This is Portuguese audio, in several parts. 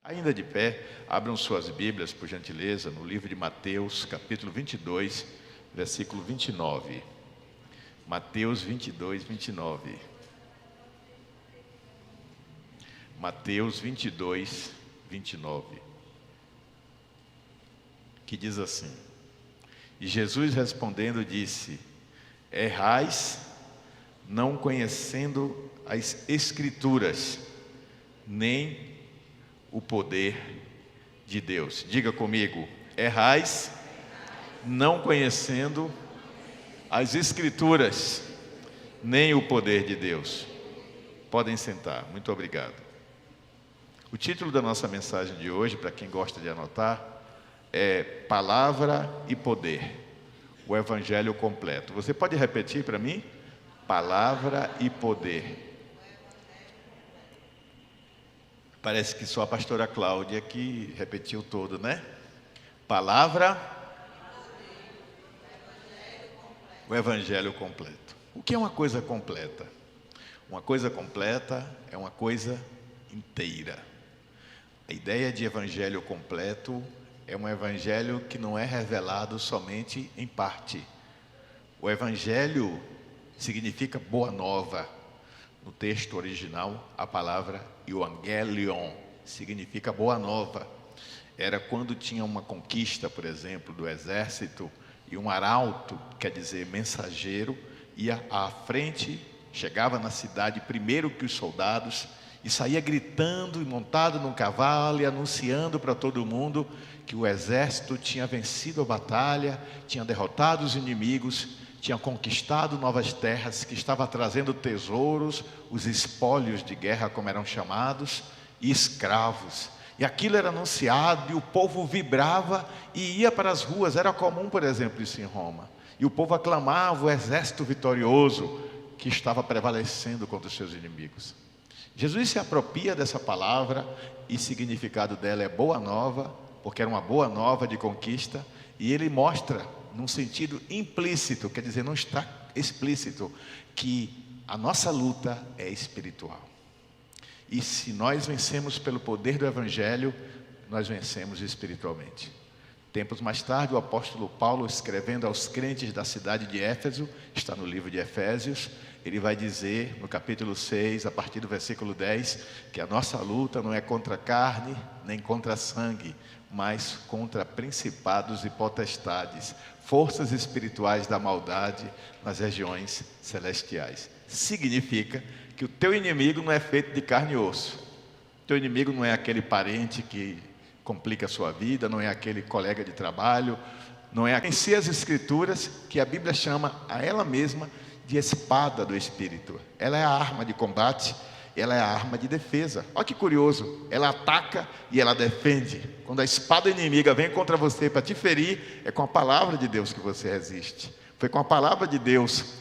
Ainda de pé, abram suas Bíblias, por gentileza, no livro de Mateus, capítulo 22, versículo 29. Mateus 22, 29. Mateus 22, 29. Que diz assim: E Jesus respondendo disse: Errais, não conhecendo as Escrituras, nem o poder de Deus. Diga comigo: errais, não conhecendo as Escrituras, nem o poder de Deus. Podem sentar, muito obrigado. O título da nossa mensagem de hoje, para quem gosta de anotar, é Palavra e Poder, o Evangelho completo. Você pode repetir para mim? Palavra e Poder. Parece que só a pastora Cláudia que repetiu todo, né? Palavra, o Evangelho completo. O que é uma coisa completa? Uma coisa completa é uma coisa inteira. A ideia de Evangelho completo é um Evangelho que não é revelado somente em parte. O Evangelho significa boa nova. No texto original, a palavra Evangelion significa boa nova. Era quando tinha uma conquista, por exemplo, do exército, e um arauto, quer dizer mensageiro, ia à frente, chegava na cidade primeiro que os soldados, e saía gritando e montado num cavalo e anunciando para todo mundo que o exército tinha vencido a batalha, tinha derrotado os inimigos, tinha conquistado novas terras, que estava trazendo tesouros, os espólios de guerra, como eram chamados, e escravos. E aquilo era anunciado, e o povo vibrava e ia para as ruas. Era comum, por exemplo, isso em Roma. E o povo aclamava o exército vitorioso que estava prevalecendo contra os seus inimigos. Jesus se apropria dessa palavra, e o significado dela é boa nova, porque era uma boa nova de conquista, e ele mostra num sentido implícito, quer dizer, não está explícito, que a nossa luta é espiritual. E se nós vencemos pelo poder do Evangelho, nós vencemos espiritualmente. Tempos mais tarde, o apóstolo Paulo, escrevendo aos crentes da cidade de Éfeso, está no livro de Efésios, ele vai dizer, no capítulo 6, a partir do versículo 10, que a nossa luta não é contra a carne, nem contra sangue, mas contra principados e potestades, forças espirituais da maldade nas regiões celestiais. Significa que o teu inimigo não é feito de carne e osso. O teu inimigo não é aquele parente que complica a sua vida, não é aquele colega de trabalho, não é conhecer as Escrituras, que a Bíblia chama a ela mesma de espada do Espírito. Ela é a arma de combate, ela é a arma de defesa. Olha que curioso, ela ataca e ela defende. Quando a espada inimiga vem contra você para te ferir, é com a palavra de Deus que você resiste. Foi com a palavra de Deus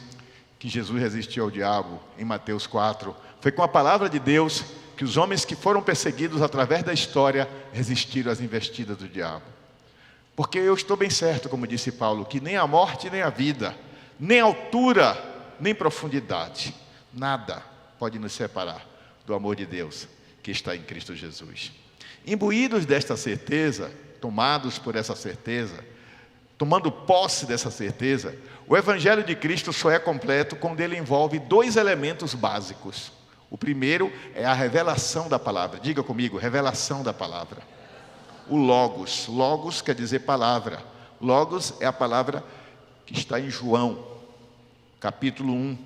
que Jesus resistiu ao diabo, em Mateus 4. Foi com a palavra de Deus que os homens que foram perseguidos através da história resistiram às investidas do diabo. Porque eu estou bem certo, como disse Paulo, que nem a morte, nem a vida, nem a altura, nem profundidade, nada pode nos separar do amor de Deus que está em Cristo Jesus. Imbuídos desta certeza, tomados por essa certeza, tomando posse dessa certeza, o Evangelho de Cristo só é completo quando ele envolve dois elementos básicos. O primeiro é a revelação da palavra. Diga comigo, revelação da palavra. O Logos. Logos quer dizer palavra. Logos é a palavra que está em João, capítulo 1.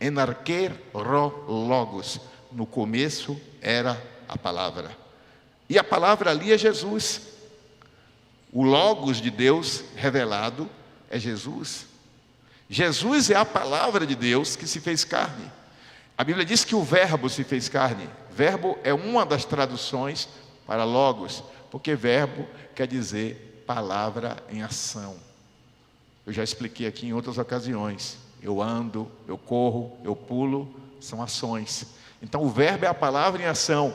Enarquer ro logos. No começo era a palavra. E a palavra ali é Jesus. O Logos de Deus revelado é Jesus. Jesus é a palavra de Deus que se fez carne. A Bíblia diz que o verbo se fez carne. Verbo é uma das traduções para Logos, porque verbo quer dizer palavra em ação. Eu já expliquei aqui em outras ocasiões. Eu ando, eu corro, eu pulo, são ações. Então o verbo é a palavra em ação.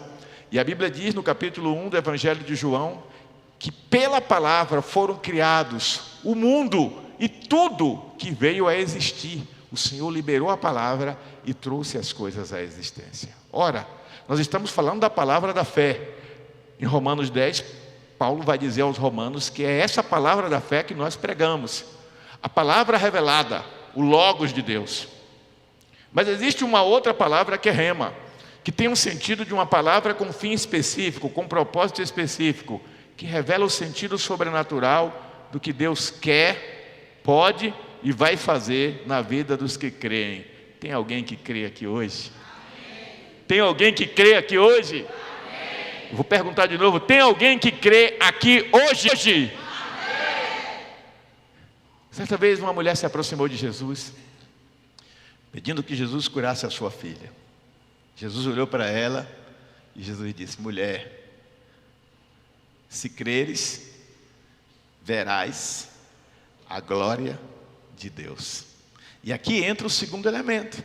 E a Bíblia diz no capítulo 1 do Evangelho de João, que pela palavra foram criados o mundo e tudo que veio a existir. O Senhor liberou a palavra e trouxe as coisas à existência. Ora, Nós estamos falando da palavra da fé. Em Romanos 10, Paulo vai dizer aos romanos que é essa palavra da fé que nós pregamos. A palavra revelada, o Logos de Deus. Mas existe uma outra palavra que é rema, que tem um sentido de uma palavra com fim específico, com propósito específico, que revela o sentido sobrenatural do que Deus quer, pode e vai fazer na vida dos que creem. Tem alguém que crê aqui hoje? Tem alguém que crê aqui hoje? Vou perguntar de novo, tem alguém que crê aqui hoje? Certa vez uma mulher se aproximou de Jesus, pedindo que Jesus curasse a sua filha. Jesus olhou para ela e Jesus disse: mulher, se creres, verás a glória de Deus. E aqui entra o segundo elemento,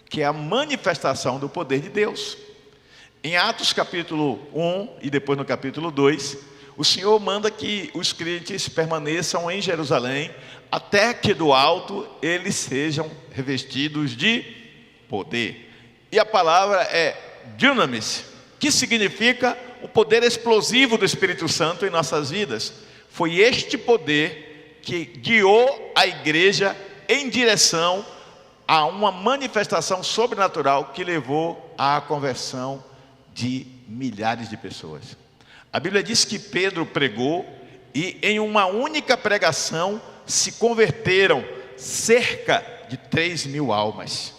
que é a manifestação do poder de Deus. Em Atos capítulo 1 e depois no capítulo 2, o Senhor manda que os crentes permaneçam em Jerusalém até que do alto eles sejam revestidos de poder. E a palavra é dunamis, que significa o poder explosivo do Espírito Santo em nossas vidas. Foi este poder que guiou a igreja em direção a uma manifestação sobrenatural que levou à conversão de milhares de pessoas. A Bíblia diz que Pedro pregou e em uma única pregação se converteram cerca de 3.000 almas.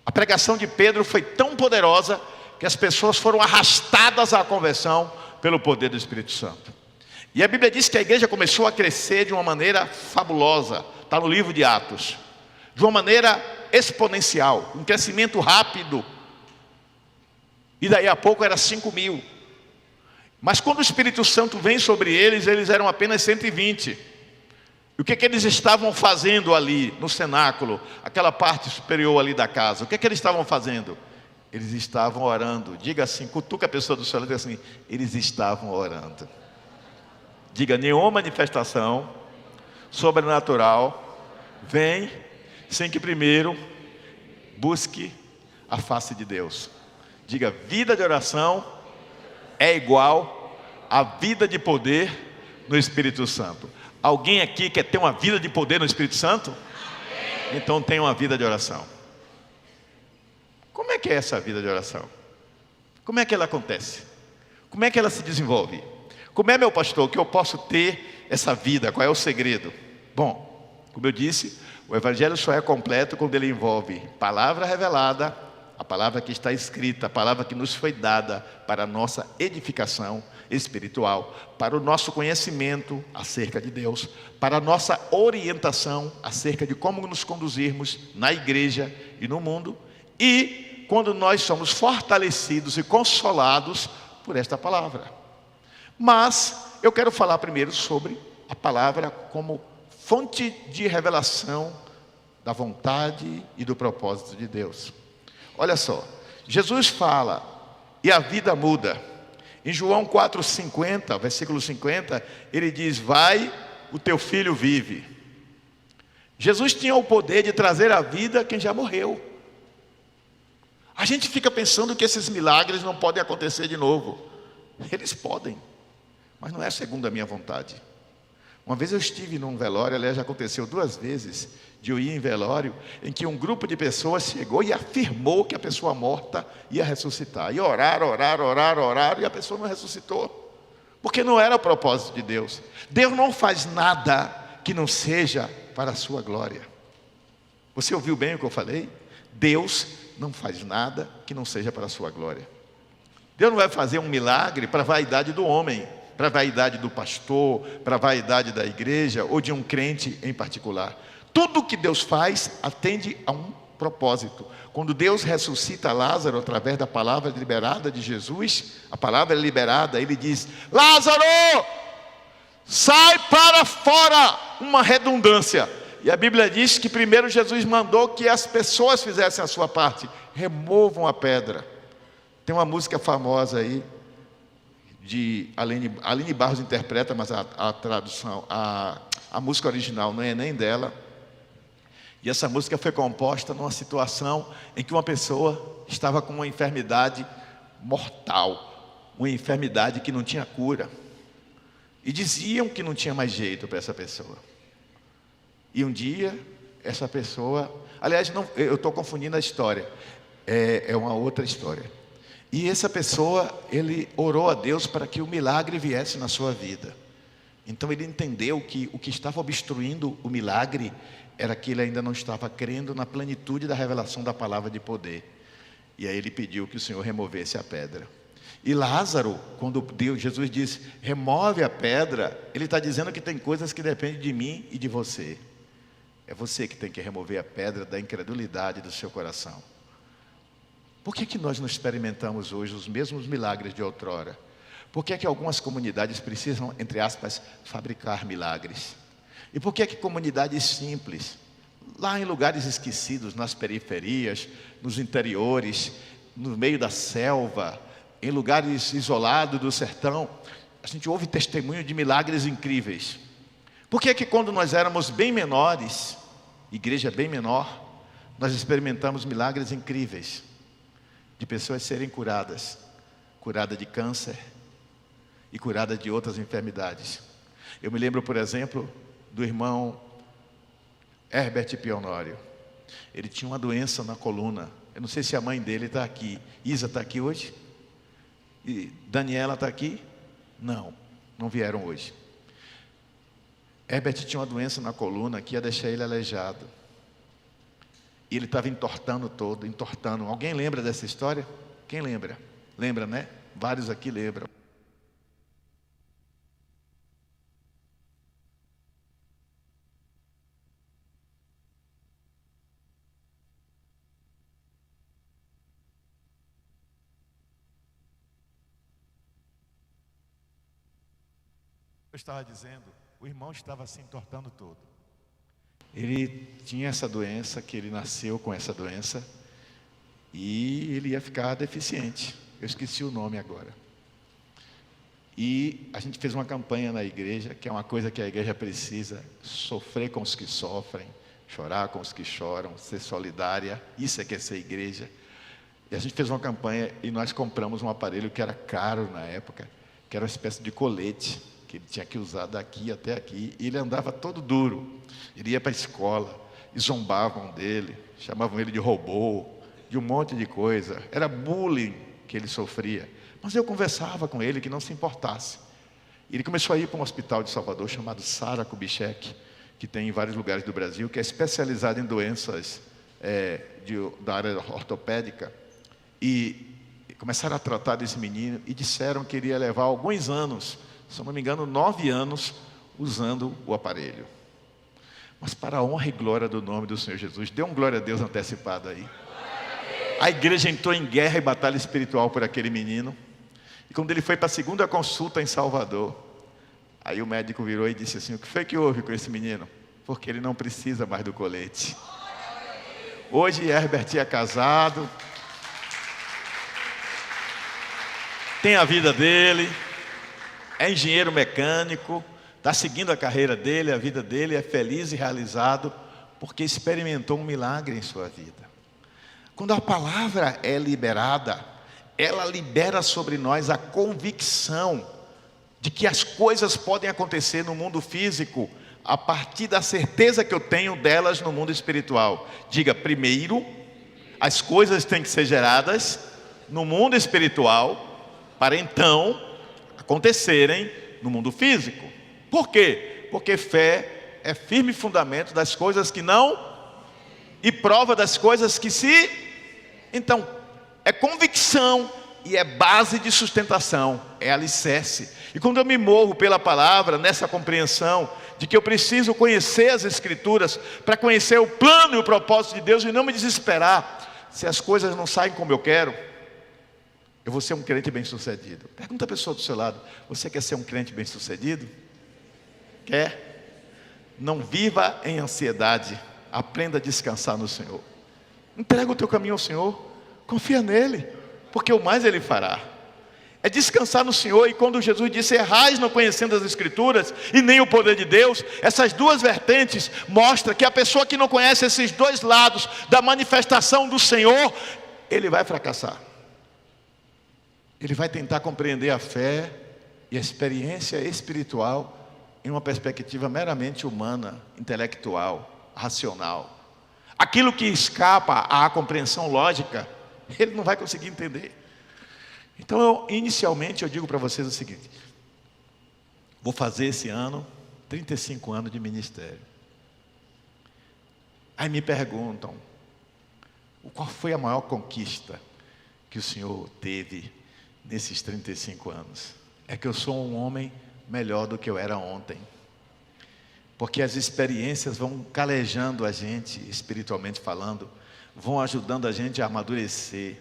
A pregação de Pedro foi tão poderosa que as pessoas foram arrastadas à conversão pelo poder do Espírito Santo. E a Bíblia diz que a igreja começou a crescer de uma maneira fabulosa. Está no livro de Atos. De uma maneira exponencial, um crescimento rápido. E daí a pouco era 5.000. Mas quando o Espírito Santo vem sobre eles, eles eram apenas 120. E o que eles estavam fazendo ali no cenáculo, aquela parte superior ali da casa? O que eles estavam fazendo? Eles estavam orando. Diga assim, cutuca a pessoa do seu lado e diga assim: eles estavam orando. Diga: nenhuma manifestação sobrenatural vem sem que primeiro busque a face de Deus. Diga: vida de oração é igual a vida de poder no Espírito Santo. Alguém aqui quer ter uma vida de poder no Espírito Santo? Então tenha uma vida de oração. Como é que é essa vida de oração? Como é que ela acontece? Como é que ela se desenvolve? Como é, meu pastor, que eu posso ter essa vida? Qual é o segredo? Bom, como eu disse, o Evangelho só é completo quando ele envolve palavra revelada, a palavra que está escrita, a palavra que nos foi dada para a nossa edificação espiritual, para o nosso conhecimento acerca de Deus, para a nossa orientação acerca de como nos conduzirmos na igreja e no mundo, e quando nós somos fortalecidos e consolados por esta palavra. Mas eu quero falar primeiro sobre a palavra como fonte de revelação da vontade e do propósito de Deus. Olha só, Jesus fala e a vida muda. Em João 4,50, versículo 50, ele diz: vai, o teu filho vive. Jesus tinha o poder de trazer à vida quem já morreu. A gente fica pensando que esses milagres não podem acontecer de novo. Eles podem, mas não é segundo a minha vontade. Uma vez eu estive num velório, aliás, já aconteceu 2 vezes, de eu ir em velório, em que um grupo de pessoas chegou e afirmou que a pessoa morta ia ressuscitar. E oraram, e a pessoa não ressuscitou. Porque não era o propósito de Deus. Deus não faz nada que não seja para a sua glória. Você ouviu bem o que eu falei? Deus não faz nada que não seja para a sua glória. Deus não vai fazer um milagre para a vaidade do homem, para a vaidade do pastor, para a vaidade da igreja ou de um crente em particular. Tudo que Deus faz atende a um propósito. Quando Deus ressuscita Lázaro através da palavra liberada de Jesus, a palavra é liberada, ele diz: Lázaro, sai para fora. Uma redundância. E a Bíblia diz que primeiro Jesus mandou que as pessoas fizessem a sua parte. Removam a pedra. Tem uma música famosa aí, de Aline Barros interpreta, mas a tradução, a música original não é nem dela. E essa música foi composta numa situação em que uma pessoa estava com uma enfermidade mortal, uma enfermidade que não tinha cura. E diziam que não tinha mais jeito para essa pessoa. E um dia, essa pessoa... Aliás, não, eu estou confundindo a história. É uma outra história. E essa pessoa, ele orou a Deus para que o milagre viesse na sua vida. Então ele entendeu que o que estava obstruindo o milagre era que ele ainda não estava crendo na plenitude da revelação da palavra de poder. E aí ele pediu que o Senhor removesse a pedra. E Lázaro, quando Jesus disse, remove a pedra, ele está dizendo que tem coisas que dependem de mim e de você. É você que tem que remover a pedra da incredulidade do seu coração. Por que nós não experimentamos hoje os mesmos milagres de outrora? Por que algumas comunidades precisam, entre aspas, fabricar milagres? E por que comunidades simples, lá em lugares esquecidos, nas periferias, nos interiores, no meio da selva, em lugares isolados do sertão, a gente ouve testemunho de milagres incríveis? Por que quando nós éramos bem menores, igreja bem menor, nós experimentamos milagres incríveis? De pessoas serem curadas de câncer e curadas de outras enfermidades. Eu me lembro, por exemplo, do irmão Herbert Pionório. Ele tinha uma doença na coluna. Eu não sei se a mãe dele está aqui. Isa está aqui hoje? E Daniela está aqui? Não vieram hoje. Herbert tinha uma doença na coluna que ia deixar ele aleijado. E ele estava entortando. Alguém lembra dessa história? Quem lembra? Lembra, né? Vários aqui lembram. Eu estava dizendo, o irmão estava se entortando todo. Ele tinha essa doença, que ele nasceu com essa doença, e ele ia ficar deficiente. Eu esqueci o nome agora. E a gente fez uma campanha na igreja, que é uma coisa que a igreja precisa: sofrer com os que sofrem, chorar com os que choram, ser solidária. Isso é que é ser igreja. E a gente fez uma campanha e nós compramos um aparelho que era caro na época, que era uma espécie de colete, que ele tinha que usar daqui até aqui, e ele andava todo duro. Ele ia para a escola, e zombavam dele, chamavam ele de robô, de um monte de coisa. Era bullying que ele sofria. Mas eu conversava com ele que não se importasse. Ele começou a ir para um hospital de Salvador chamado Sara Kubitschek, que tem em vários lugares do Brasil, que é especializado em doenças da área ortopédica. E começaram a tratar desse menino e disseram que ele ia levar alguns anos, se eu não me engano, 9 anos, usando o aparelho. Mas para a honra e glória do nome do Senhor Jesus, dê um glória a Deus antecipado aí. A igreja entrou em guerra e batalha espiritual por aquele menino. E quando ele foi para a segunda consulta em Salvador, aí o médico virou e disse assim: o que foi que houve com esse menino? Porque ele não precisa mais do colete. Hoje Herbert é casado, tem a vida dele, é engenheiro mecânico, está seguindo a carreira dele, a vida dele, é feliz e realizado, porque experimentou um milagre em sua vida. Quando a palavra é liberada, ela libera sobre nós a convicção de que as coisas podem acontecer no mundo físico, a partir da certeza que eu tenho delas no mundo espiritual. Diga: primeiro, as coisas têm que ser geradas no mundo espiritual, para então acontecerem no mundo físico. Por quê? Porque fé é firme fundamento das coisas que não, e prova das coisas que se. Então, é convicção e é base de sustentação, é alicerce. E quando eu me movo pela palavra, nessa compreensão de que eu preciso conhecer as Escrituras para conhecer o plano e o propósito de Deus e não me desesperar se as coisas não saem como eu quero, eu vou ser um crente bem-sucedido. Pergunta a pessoa do seu lado: você quer ser um crente bem-sucedido? Quer? Não viva em ansiedade, aprenda a descansar no Senhor. Entrega o teu caminho ao Senhor, confia nele, porque o mais Ele fará. É descansar no Senhor. E quando Jesus disse: errais não conhecendo as Escrituras e nem o poder de Deus, essas duas vertentes mostram que a pessoa que não conhece esses dois lados da manifestação do Senhor, ele vai fracassar. Ele vai tentar compreender a fé e a experiência espiritual em uma perspectiva meramente humana, intelectual, racional. Aquilo que escapa à compreensão lógica, ele não vai conseguir entender. Então, inicialmente, eu digo para vocês o seguinte: vou fazer esse ano 35 anos de ministério. Aí me perguntam, qual foi a maior conquista que o Senhor teve nesses 35 anos? É que eu sou um homem melhor do que eu era ontem. Porque as experiências vão calejando a gente, espiritualmente falando, vão ajudando a gente a amadurecer,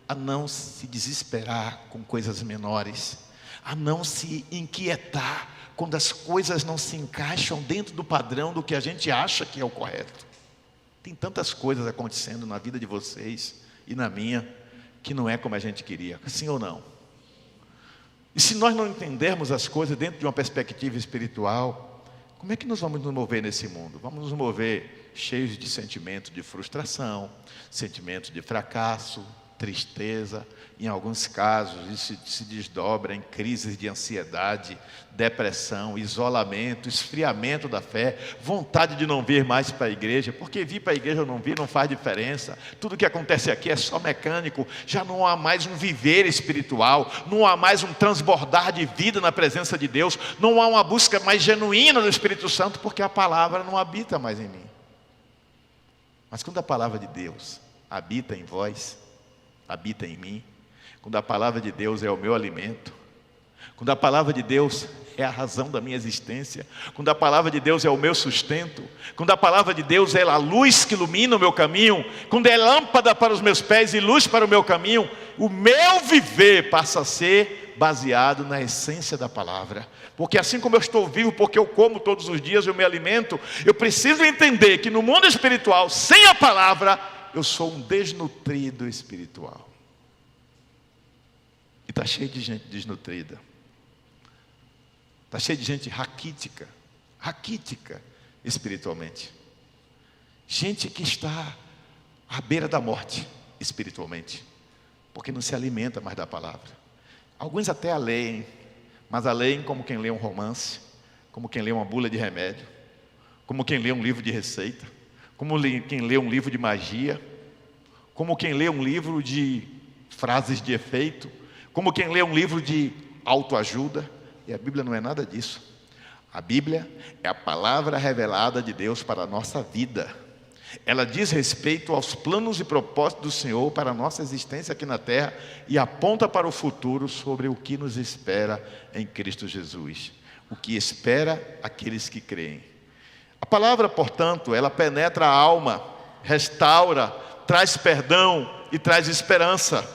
a não se desesperar com coisas menores, a não se inquietar quando as coisas não se encaixam dentro do padrão do que a gente acha que é o correto. Tem tantas coisas acontecendo na vida de vocês e na minha, que não é como a gente queria, sim ou não? E se nós não entendermos as coisas dentro de uma perspectiva espiritual, como é que nós vamos nos mover nesse mundo? Vamos nos mover cheios de sentimento de frustração, sentimento de fracasso, tristeza. Em alguns casos isso se desdobra em crises de ansiedade, depressão, isolamento, esfriamento da fé, vontade de não vir mais para a igreja, porque vir para a igreja ou não vir não faz diferença. Tudo que acontece aqui é só mecânico, já não há mais um viver espiritual, não há mais um transbordar de vida na presença de Deus, não há uma busca mais genuína do Espírito Santo, porque a palavra não habita mais em mim. Mas quando a palavra de Deus habita em vós, habita em mim, quando a palavra de Deus é o meu alimento, quando a palavra de Deus é a razão da minha existência, quando a palavra de Deus é o meu sustento, quando a palavra de Deus é a luz que ilumina o meu caminho, quando é lâmpada para os meus pés e luz para o meu caminho, o meu viver passa a ser baseado na essência da palavra. Porque assim como eu estou vivo, porque eu como todos os dias, eu me alimento, eu preciso entender que no mundo espiritual, sem a palavra, eu sou um desnutrido espiritual. E está cheio de gente desnutrida. Está cheio de gente raquítica espiritualmente. Gente que está à beira da morte espiritualmente, porque não se alimenta mais da palavra. Alguns até a leem, mas a leem como quem lê um romance, como quem lê uma bula de remédio, como quem lê um livro de receita, como quem lê um livro de magia, como quem lê um livro de frases de efeito, como quem lê um livro de autoajuda. E a Bíblia não é nada disso. A Bíblia é a palavra revelada de Deus para a nossa vida. Ela diz respeito aos planos e propósitos do Senhor para a nossa existência aqui na terra e aponta para o futuro sobre o que nos espera em Cristo Jesus. O que espera aqueles que creem. A palavra, portanto, ela penetra a alma, restaura, traz perdão e traz esperança.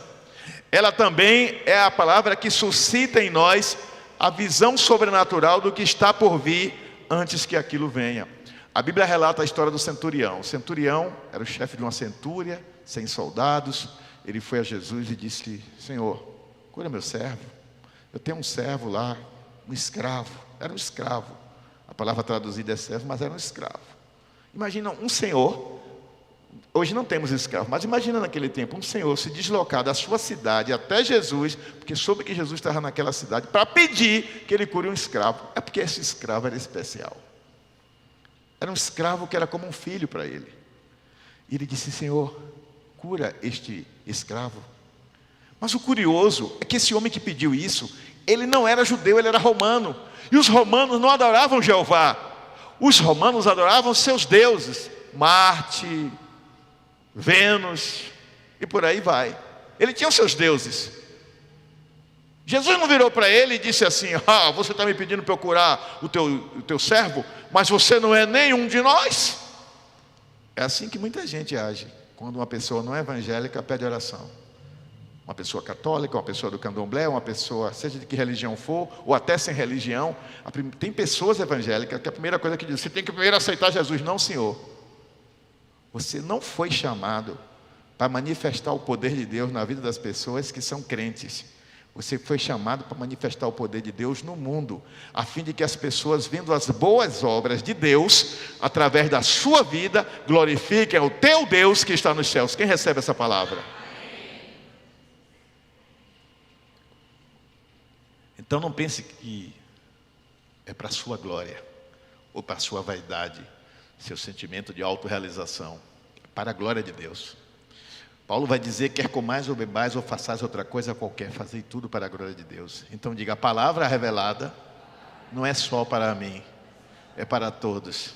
Ela também é a palavra que suscita em nós a visão sobrenatural do que está por vir antes que aquilo venha. A Bíblia relata a história do centurião. O centurião era o chefe de uma centúria, 100 soldados. Ele foi a Jesus e disse: Senhor, cura meu servo. Eu tenho um servo lá, um escravo. Era um escravo. A palavra traduzida é servo, mas era um escravo. Imagina um senhor. Hoje não temos escravo, mas imagina naquele tempo um senhor se deslocar da sua cidade até Jesus, porque soube que Jesus estava naquela cidade, para pedir que ele cure um escravo. É porque esse escravo era especial. Era um escravo que era como um filho para ele. E ele disse: Senhor, cura este escravo. Mas o curioso é que esse homem que pediu isso, ele não era judeu, ele era romano. E os romanos não adoravam Jeová. Os romanos adoravam seus deuses, Marte, Vênus, e por aí vai. Ele tinha os seus deuses. Jesus não virou para ele e disse assim: você está me pedindo para eu curar o teu servo, mas você não é nenhum de nós? É assim que muita gente age quando uma pessoa não é evangélica pede oração. Uma pessoa católica, uma pessoa do candomblé, uma pessoa, seja de que religião for, ou até sem religião. Tem pessoas evangélicas que a primeira coisa que diz: você tem que primeiro aceitar Jesus. Não, senhor. Você não foi chamado para manifestar o poder de Deus na vida das pessoas que são crentes. Você foi chamado para manifestar o poder de Deus no mundo, a fim de que as pessoas, vendo as boas obras de Deus, através da sua vida, glorifiquem o teu Deus que está nos céus. Quem recebe essa palavra? Então não pense que é para a sua glória ou para a sua vaidade, seu sentimento de autorrealização, para a glória de Deus. Paulo vai dizer: quer comais ou bebais ou façais outra coisa qualquer, fazei tudo para a glória de Deus. Então diga: a palavra revelada não é só para mim, é para todos.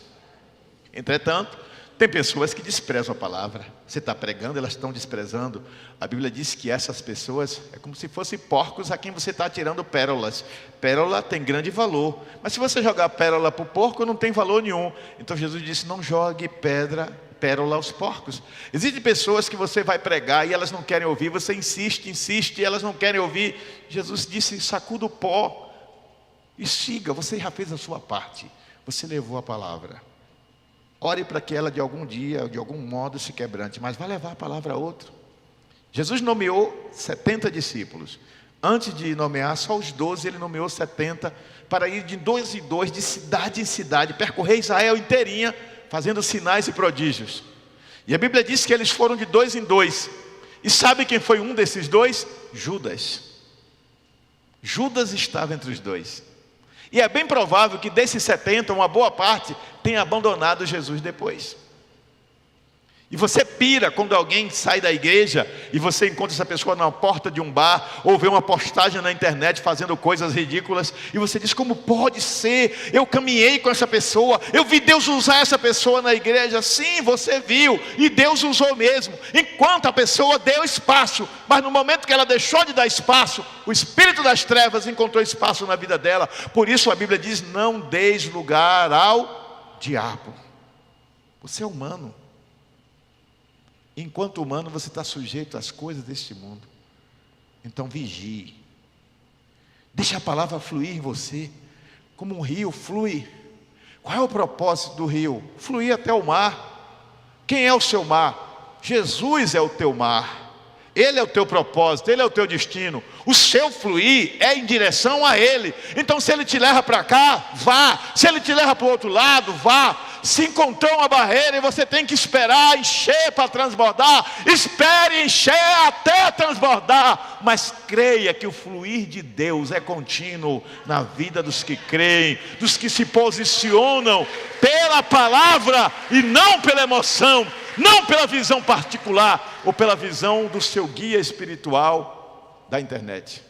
Entretanto, tem pessoas que desprezam a palavra. Você está pregando, elas estão desprezando. A Bíblia diz que essas pessoas é como se fossem porcos a quem você está tirando pérolas. Pérola tem grande valor, mas se você jogar pérola para o porco, não tem valor nenhum. Então Jesus disse: não jogue pérola aos porcos. Existem pessoas que você vai pregar e elas não querem ouvir. Você insiste e elas não querem ouvir. Jesus disse: sacuda o pó e siga. Você já fez a sua parte, você levou a palavra. Ore para que ela de algum dia, de algum modo se quebrante, mas vai levar a palavra a outro. Jesus nomeou 70 discípulos. Antes de nomear só os 12, ele nomeou 70 para ir de 2 em 2, de cidade em cidade, percorrer Israel inteirinha, fazendo sinais e prodígios. E a Bíblia diz que eles foram de 2 em 2. E sabe quem foi um desses 2? Judas. Judas estava entre os 2. E é bem provável que desses 70, uma boa parte tenha abandonado Jesus depois. E você pira quando alguém sai da igreja e você encontra essa pessoa na porta de um bar, ou vê uma postagem na internet fazendo coisas ridículas, e você diz: como pode ser? Eu caminhei com essa pessoa, eu vi Deus usar essa pessoa na igreja. Sim, você viu, e Deus usou mesmo, enquanto a pessoa deu espaço. Mas no momento que ela deixou de dar espaço, o espírito das trevas encontrou espaço na vida dela. Por isso a Bíblia diz: não deis lugar ao diabo. Você é humano. Enquanto humano, você está sujeito às coisas deste mundo. Então vigie. Deixe a palavra fluir em você, como um rio flui. Qual é o propósito do rio? Fluir até o mar. Quem é o seu mar? Jesus é o teu mar. Ele é o teu propósito, Ele é o teu destino. O seu fluir é em direção a Ele. Então se Ele te leva para cá, vá. Se Ele te leva para o outro lado, vá. Se encontrou uma barreira e você tem que esperar encher para transbordar, espere encher até transbordar. Mas creia que o fluir de Deus é contínuo na vida dos que creem, dos que se posicionam pela palavra e não pela emoção, não pela visão particular ou pela visão do seu guia espiritual da internet.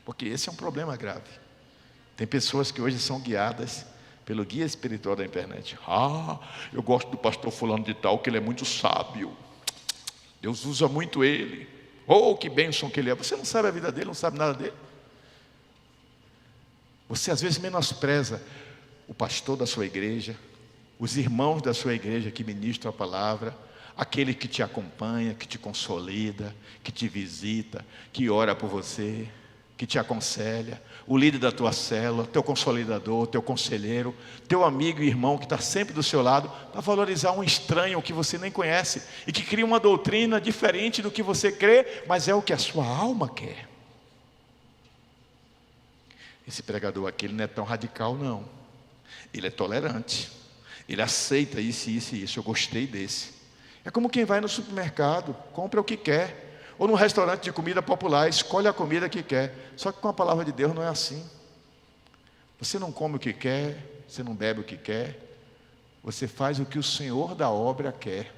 Porque esse é um problema grave. Tem pessoas que hoje são guiadas pelo guia espiritual da internet. Eu gosto do pastor fulano de tal, que ele é muito sábio. Deus usa muito ele. Que bênção que ele é. Você não sabe a vida dele, não sabe nada dele. Você às vezes menospreza o pastor da sua igreja, os irmãos da sua igreja que ministram a palavra, aquele que te acompanha, que te consolida, que te visita, que ora por você, que te aconselha, o líder da tua célula, teu consolidador, teu conselheiro, teu amigo e irmão que está sempre do seu lado, para valorizar um estranho que você nem conhece e que cria uma doutrina diferente do que você crê, mas é o que a sua alma quer. Esse pregador aqui, ele não é tão radical não, ele é tolerante, ele aceita isso, isso e isso, eu gostei desse. É como quem vai no supermercado, compra o que quer, ou num restaurante de comida popular, escolhe a comida que quer. Só que com a palavra de Deus não é assim. Você não come o que quer, você não bebe o que quer, você faz o que o Senhor da obra quer,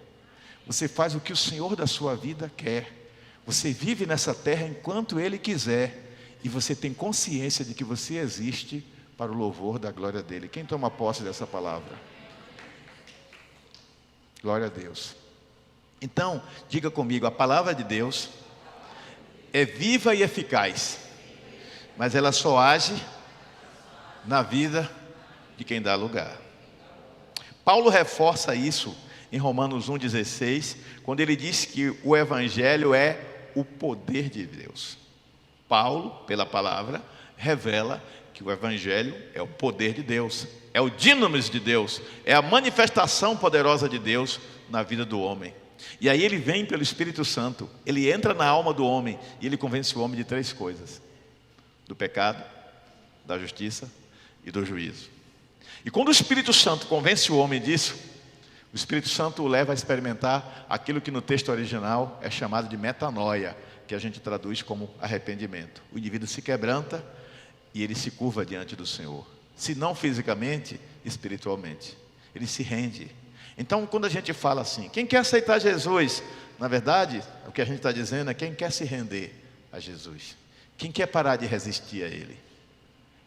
você faz o que o Senhor da sua vida quer, você vive nessa terra enquanto Ele quiser, e você tem consciência de que você existe para o louvor da glória dEle. Quem toma posse dessa palavra? Glória a Deus. Então, diga comigo: a palavra de Deus é viva e eficaz, mas ela só age na vida de quem dá lugar. Paulo reforça isso em Romanos 1,16, quando ele diz que o Evangelho é o poder de Deus. Paulo, pela palavra, revela que o Evangelho é o poder de Deus, é o dinamis de Deus, é a manifestação poderosa de Deus na vida do homem. E aí ele vem pelo Espírito Santo, ele entra na alma do homem e ele convence o homem de 3 coisas: do pecado, da justiça e do juízo. E quando o Espírito Santo convence o homem disso, o Espírito Santo o leva a experimentar aquilo que no texto original é chamado de metanoia, que a gente traduz como arrependimento. O indivíduo se quebranta e ele se curva diante do Senhor. Se não fisicamente, espiritualmente. Ele se rende. Então, quando a gente fala assim, quem quer aceitar Jesus, na verdade, o que a gente está dizendo é quem quer se render a Jesus. Quem quer parar de resistir a Ele.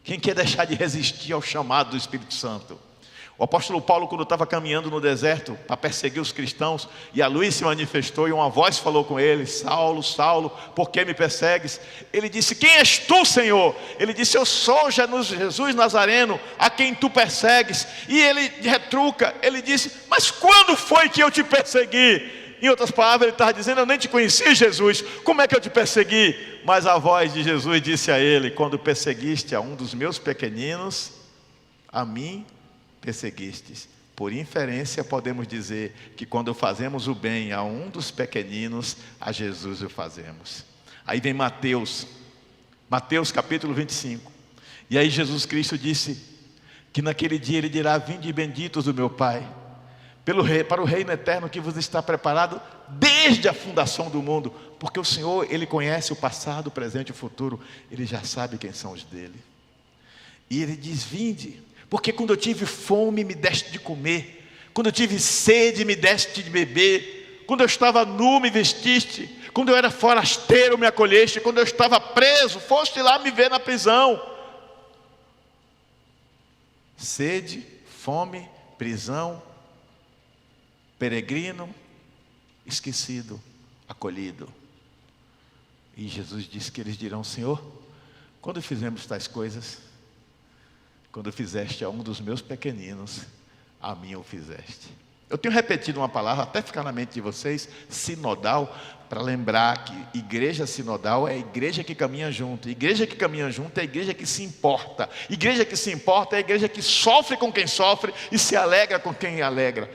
Quem quer deixar de resistir ao chamado do Espírito Santo. O apóstolo Paulo, quando estava caminhando no deserto para perseguir os cristãos, e a luz se manifestou e uma voz falou com ele: Saulo, Saulo, por que me persegues? Ele disse: quem és tu, Senhor? Ele disse: eu sou Jesus Nazareno, a quem tu persegues. E ele retruca, ele disse: mas quando foi que eu te persegui? Em outras palavras, ele estava dizendo: eu nem te conheci, Jesus, como é que eu te persegui? Mas a voz de Jesus disse a ele: quando perseguiste a um dos meus pequeninos, a mim perseguistes. Por inferência, podemos dizer que quando fazemos o bem a um dos pequeninos, a Jesus o fazemos. Aí vem Mateus capítulo 25. E aí Jesus Cristo disse que naquele dia ele dirá: vinde benditos do meu Pai, para o reino eterno que vos está preparado desde a fundação do mundo. Porque o Senhor, Ele conhece o passado, o presente e o futuro. Ele já sabe quem são os dele. E Ele diz: vinde, porque quando eu tive fome, me deste de comer. Quando eu tive sede, me deste de beber. Quando eu estava nu, me vestiste. Quando eu era forasteiro, me acolheste. Quando eu estava preso, foste lá me ver na prisão. Sede, fome, prisão, peregrino, esquecido, acolhido. E Jesus disse que eles dirão: Senhor, quando fizemos tais coisas? Quando fizeste a um dos meus pequeninos, a mim o fizeste. Eu tenho repetido uma palavra, até ficar na mente de vocês, sinodal, para lembrar que igreja sinodal é a igreja que caminha junto. Igreja que caminha junto é a igreja que se importa. Igreja que se importa é a igreja que sofre com quem sofre e se alegra com quem alegra.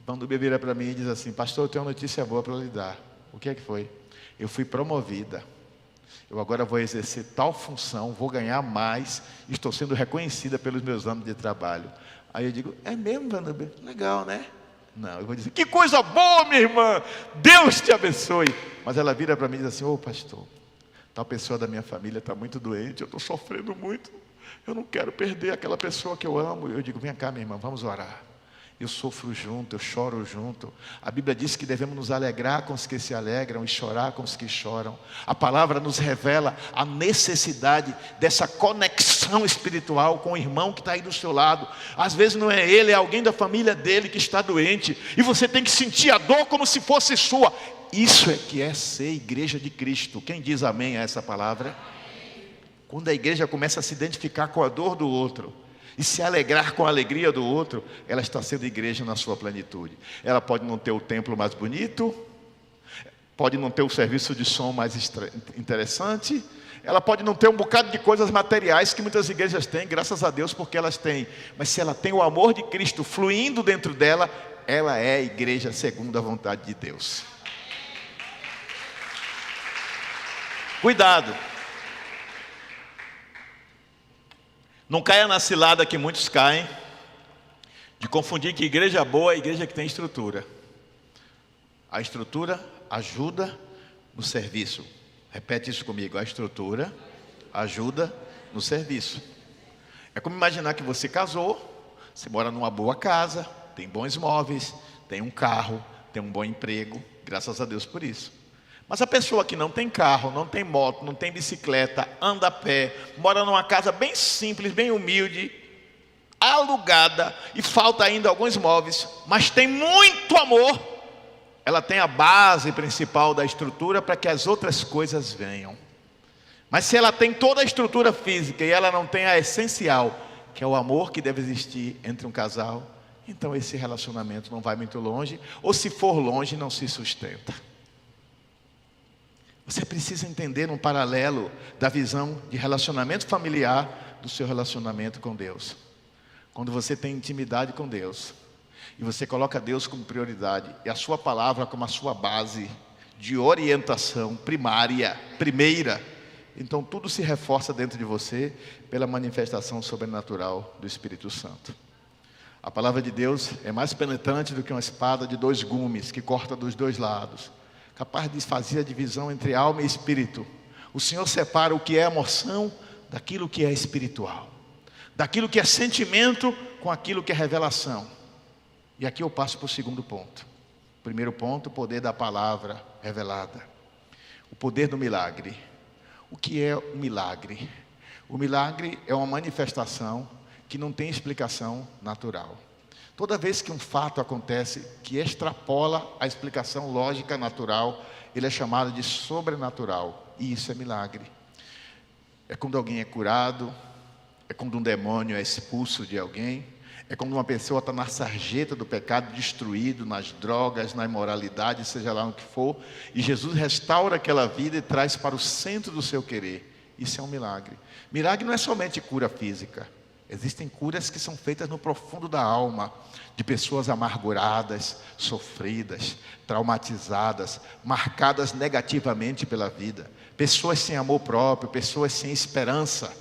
Quando o bebê vira para mim e diz assim: pastor, eu tenho uma notícia boa para lhe dar. O que é que foi? Eu fui promovida. Eu agora vou exercer tal função, vou ganhar mais, estou sendo reconhecida pelos meus anos de trabalho. Aí eu digo: é mesmo, Vanderlei? Legal, né? Não, eu vou dizer: que coisa boa, minha irmã, Deus te abençoe. Mas ela vira para mim e diz assim: ô pastor, tal pessoa da minha família está muito doente, eu estou sofrendo muito, eu não quero perder aquela pessoa que eu amo. Eu digo: vem cá, minha irmã, vamos orar. Eu sofro junto, eu choro junto. A Bíblia diz que devemos nos alegrar com os que se alegram e chorar com os que choram. A palavra nos revela a necessidade dessa conexão espiritual com o irmão que está aí do seu lado. Às vezes não é ele, é alguém da família dele que está doente. E você tem que sentir a dor como se fosse sua. Isso é que é ser igreja de Cristo. Quem diz amém a essa palavra? Quando a igreja começa a se identificar com a dor do outro e se alegrar com a alegria do outro, ela está sendo igreja na sua plenitude. Ela pode não ter o templo mais bonito, pode não ter o serviço de som mais interessante, ela pode não ter um bocado de coisas materiais que muitas igrejas têm, graças a Deus porque elas têm. Mas se ela tem o amor de Cristo fluindo dentro dela, ela é a igreja segundo a vontade de Deus. Cuidado. Não caia na cilada que muitos caem, de confundir que igreja boa é igreja que tem estrutura. A estrutura ajuda no serviço. Repete isso comigo: a estrutura ajuda no serviço. É como imaginar que você casou, você mora numa boa casa, tem bons móveis, tem um carro, tem um bom emprego, graças a Deus por isso. Mas a pessoa que não tem carro, não tem moto, não tem bicicleta, anda a pé, mora numa casa bem simples, bem humilde, alugada, e falta ainda alguns móveis, mas tem muito amor, ela tem a base principal da estrutura para que as outras coisas venham. Mas se ela tem toda a estrutura física e ela não tem a essencial, que é o amor que deve existir entre um casal, então esse relacionamento não vai muito longe, ou se for longe, não se sustenta. Você precisa entender um paralelo da visão de relacionamento familiar do seu relacionamento com Deus. Quando você tem intimidade com Deus e você coloca Deus como prioridade e a sua palavra como a sua base de orientação primária, primeira, então tudo se reforça dentro de você pela manifestação sobrenatural do Espírito Santo. A palavra de Deus é mais penetrante do que uma espada de 2 gumes que corta dos 2 lados, capaz de fazer a divisão entre alma e espírito, O Senhor separa o que é emoção daquilo que é espiritual, daquilo que é sentimento com aquilo que é revelação. E aqui eu passo para o segundo ponto. Primeiro ponto, o poder da palavra revelada. O poder do milagre. O que é um milagre? O milagre é uma manifestação que não tem explicação natural. Toda vez que um fato acontece que extrapola a explicação lógica natural, ele é chamado de sobrenatural. E isso é milagre. É quando alguém é curado, é quando um demônio é expulso de alguém, é quando uma pessoa está na sarjeta do pecado, destruído, nas drogas, na imoralidade, seja lá no que for, e Jesus restaura aquela vida e traz para o centro do seu querer. Isso é um milagre. Milagre não é somente cura física. Existem curas que são feitas no profundo da alma, de pessoas amarguradas, sofridas, traumatizadas, marcadas negativamente pela vida. Pessoas sem amor próprio, pessoas sem esperança,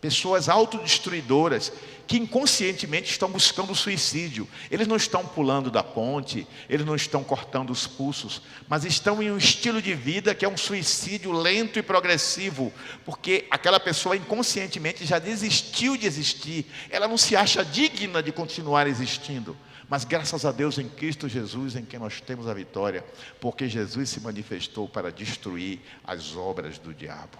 pessoas autodestruidoras, que inconscientemente estão buscando o suicídio. Eles não estão pulando da ponte, eles não estão cortando os pulsos, mas estão em um estilo de vida que é um suicídio lento e progressivo, porque aquela pessoa inconscientemente já desistiu de existir, ela não se acha digna de continuar existindo. Mas graças a Deus em Cristo Jesus, em quem nós temos a vitória, porque Jesus se manifestou para destruir as obras do diabo.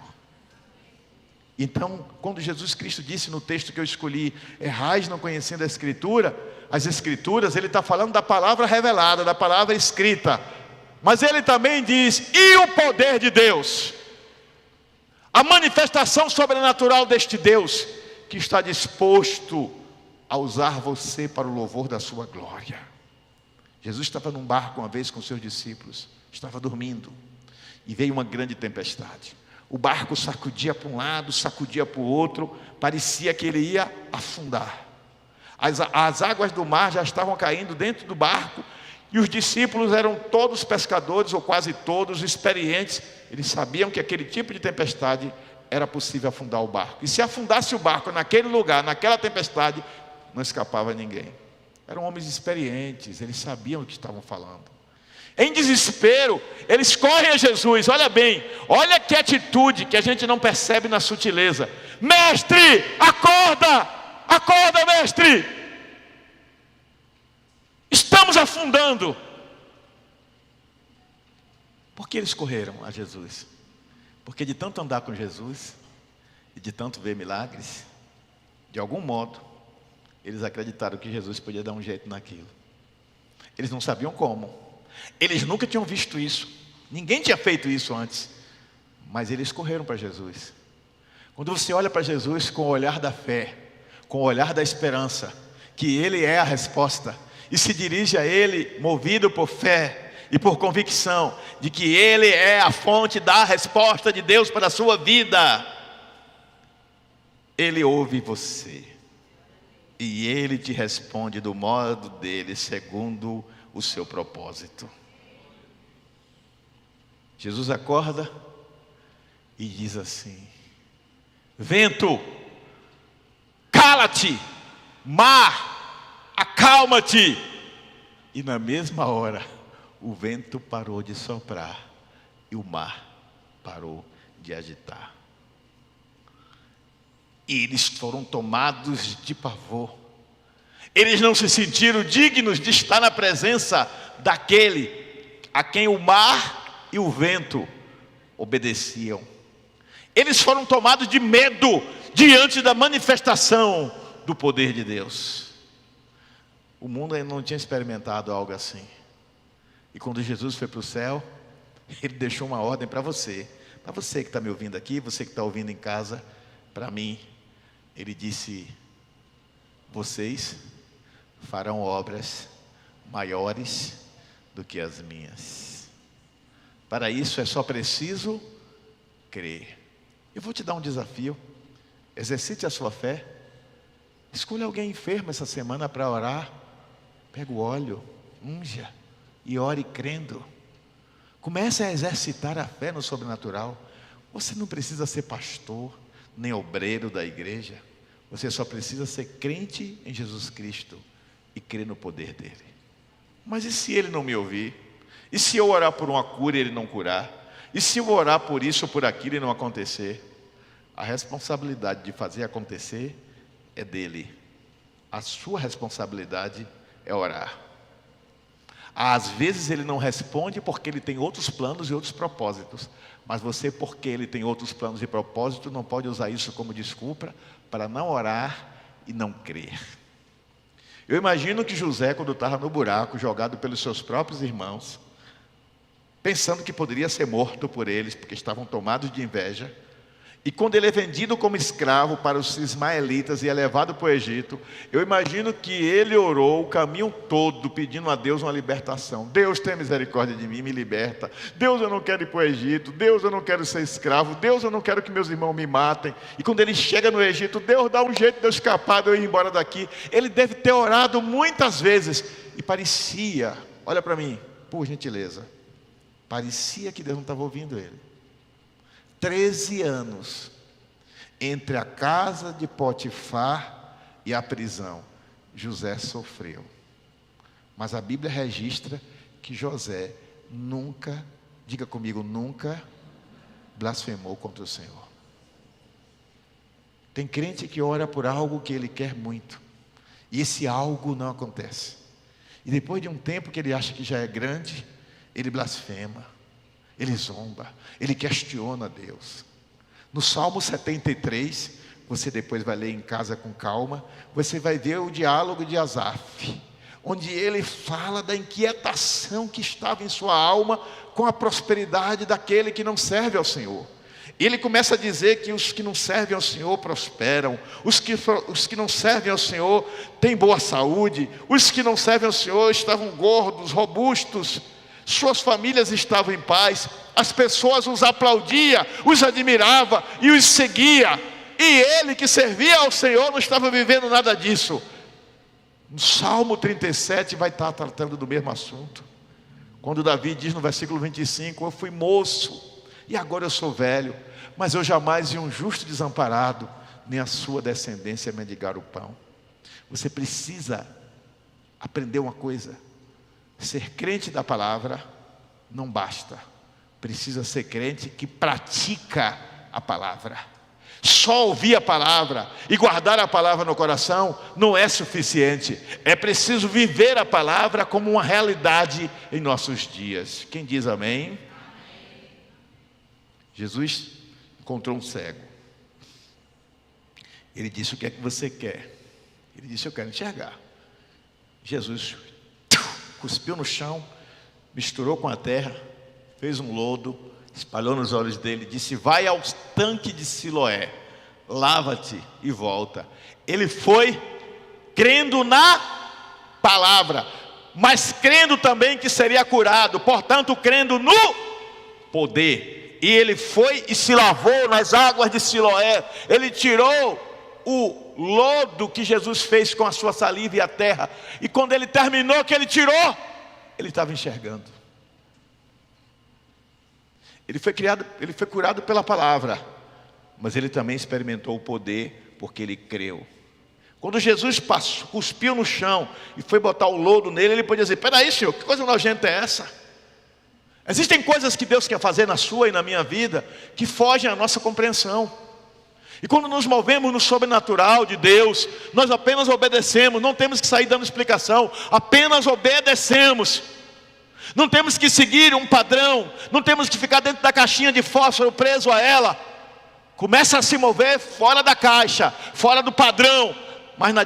Então, quando Jesus Cristo disse no texto que eu escolhi, errais não conhecendo a Escritura, as Escrituras, ele está falando da palavra revelada, da palavra escrita. Mas ele também diz, e o poder de Deus? A manifestação sobrenatural deste Deus, que está disposto a usar você para o louvor da sua glória. Jesus estava num barco uma vez com seus discípulos, estava dormindo, e veio uma grande tempestade. O barco sacudia para um lado, sacudia para o outro, parecia que ele ia afundar. As águas do mar já estavam caindo dentro do barco, e os discípulos eram todos pescadores, ou quase todos, experientes. Eles sabiam que aquele tipo de tempestade era possível afundar o barco. E se afundasse o barco naquele lugar, naquela tempestade, não escapava ninguém. Eram homens experientes, eles sabiam o que estavam falando. Em desespero, eles correm a Jesus. Olha bem, olha que atitude que a gente não percebe na sutileza. Mestre, acorda! Acorda, mestre! Estamos afundando. Por que eles correram a Jesus? Porque de tanto andar com Jesus e de tanto ver milagres, de algum modo, eles acreditaram que Jesus podia dar um jeito naquilo. Eles não sabiam como. Eles nunca tinham visto isso. Ninguém tinha feito isso antes. Mas eles correram para Jesus. Quando você olha para Jesus com o olhar da fé, com o olhar da esperança, que Ele é a resposta, e se dirige a Ele movido por fé e por convicção de que Ele é a fonte da resposta de Deus para a sua vida, Ele ouve você. E Ele te responde do modo dele, segundo o seu propósito. Jesus acorda e diz assim: vento, cala-te, mar, acalma-te. E na mesma hora, o vento parou de soprar e o mar parou de agitar. E eles foram tomados de pavor. Eles não se sentiram dignos de estar na presença daquele a quem o mar e o vento obedeciam. Eles foram tomados de medo diante da manifestação do poder de Deus. O mundo ainda não tinha experimentado algo assim. E quando Jesus foi para o céu, Ele deixou uma ordem para você que está me ouvindo aqui, você que está ouvindo em casa, para mim. Ele disse: vocês farão obras maiores do que as minhas. Para isso é só preciso crer. Eu vou te dar um desafio. Exercite a sua fé. Escolha alguém enfermo essa semana para orar. Pega o óleo, unja e ore crendo. Comece a exercitar a fé no sobrenatural. Você não precisa ser pastor, nem obreiro da igreja. Você só precisa ser crente em Jesus Cristo e crer no poder dele. Mas e se ele não me ouvir? E se eu orar por uma cura e ele não curar? E se eu orar por isso ou por aquilo e não acontecer? A responsabilidade de fazer acontecer é dele. A sua responsabilidade é orar. Às vezes ele não responde porque ele tem outros planos e outros propósitos. Mas você, porque ele tem outros planos e propósitos, não pode usar isso como desculpa para não orar e não crer. Eu imagino que José, quando estava no buraco, jogado pelos seus próprios irmãos, pensando que poderia ser morto por eles, porque estavam tomados de inveja, e quando ele é vendido como escravo para os ismaelitas e é levado para o Egito, eu imagino que ele orou o caminho todo pedindo a Deus uma libertação. Deus, tem misericórdia de mim, me liberta. Deus, eu não quero ir para o Egito. Deus, eu não quero ser escravo. Deus, eu não quero que meus irmãos me matem. E quando ele chega no Egito, Deus dá um jeito de eu escapar, de eu ir embora daqui. Ele deve ter orado muitas vezes. E parecia, olha para mim, por gentileza, parecia que Deus não estava ouvindo ele. 13 anos entre a casa de Potifar e a prisão, José sofreu. Mas a Bíblia registra que José nunca, diga comigo, nunca blasfemou contra o Senhor. Tem crente que ora por algo que ele quer muito, e esse algo não acontece. E depois de um tempo que ele acha que já é grande, ele blasfema. Ele zomba, ele questiona Deus. No Salmo 73, você depois vai ler em casa com calma, você vai ver o diálogo de Asaf, onde ele fala da inquietação que estava em sua alma com a prosperidade daquele que não serve ao Senhor. E ele começa a dizer que os que não servem ao Senhor prosperam, os que não servem ao Senhor têm boa saúde, os que não servem ao Senhor estavam gordos, robustos, suas famílias estavam em paz, as pessoas os aplaudiam, os admiravam e os seguia. E ele que servia ao Senhor não estava vivendo nada disso. No Salmo 37 vai estar tratando do mesmo assunto. Quando Davi diz no versículo 25, eu fui moço e agora eu sou velho, mas eu jamais vi um justo desamparado, nem a sua descendência mendigar o pão. Você precisa aprender uma coisa. Ser crente da palavra não basta. Precisa ser crente que pratica a palavra. Só ouvir a palavra e guardar a palavra no coração não é suficiente. É preciso viver a palavra como uma realidade em nossos dias. Quem diz amém? Jesus encontrou um cego. Ele disse: o que é que você quer? Ele disse: eu quero enxergar. Jesus cuspiu no chão, misturou com a terra, fez um lodo, espalhou nos olhos dele, disse: vai ao tanque de Siloé, lava-te e volta. Ele foi crendo na palavra, mas crendo também que seria curado, portanto crendo no poder. E ele foi e se lavou nas águas de Siloé. Ele tirou o lodo que Jesus fez com a sua saliva e a terra. E quando ele terminou, que ele tirou, ele estava enxergando. Ele foi curado pela palavra, mas ele também experimentou o poder porque ele creu. Quando Jesus cuspiu no chão e foi botar o lodo nele, ele podia dizer: peraí, Senhor, que coisa nojenta é essa? Existem coisas que Deus quer fazer na sua e na minha vida que fogem à nossa compreensão. E quando nos movemos no sobrenatural de Deus, nós apenas obedecemos, não temos que sair dando explicação, apenas obedecemos. Não temos que seguir um padrão, não temos que ficar dentro da caixinha de fósforo preso a ela. Começa a se mover fora da caixa, fora do padrão, mas na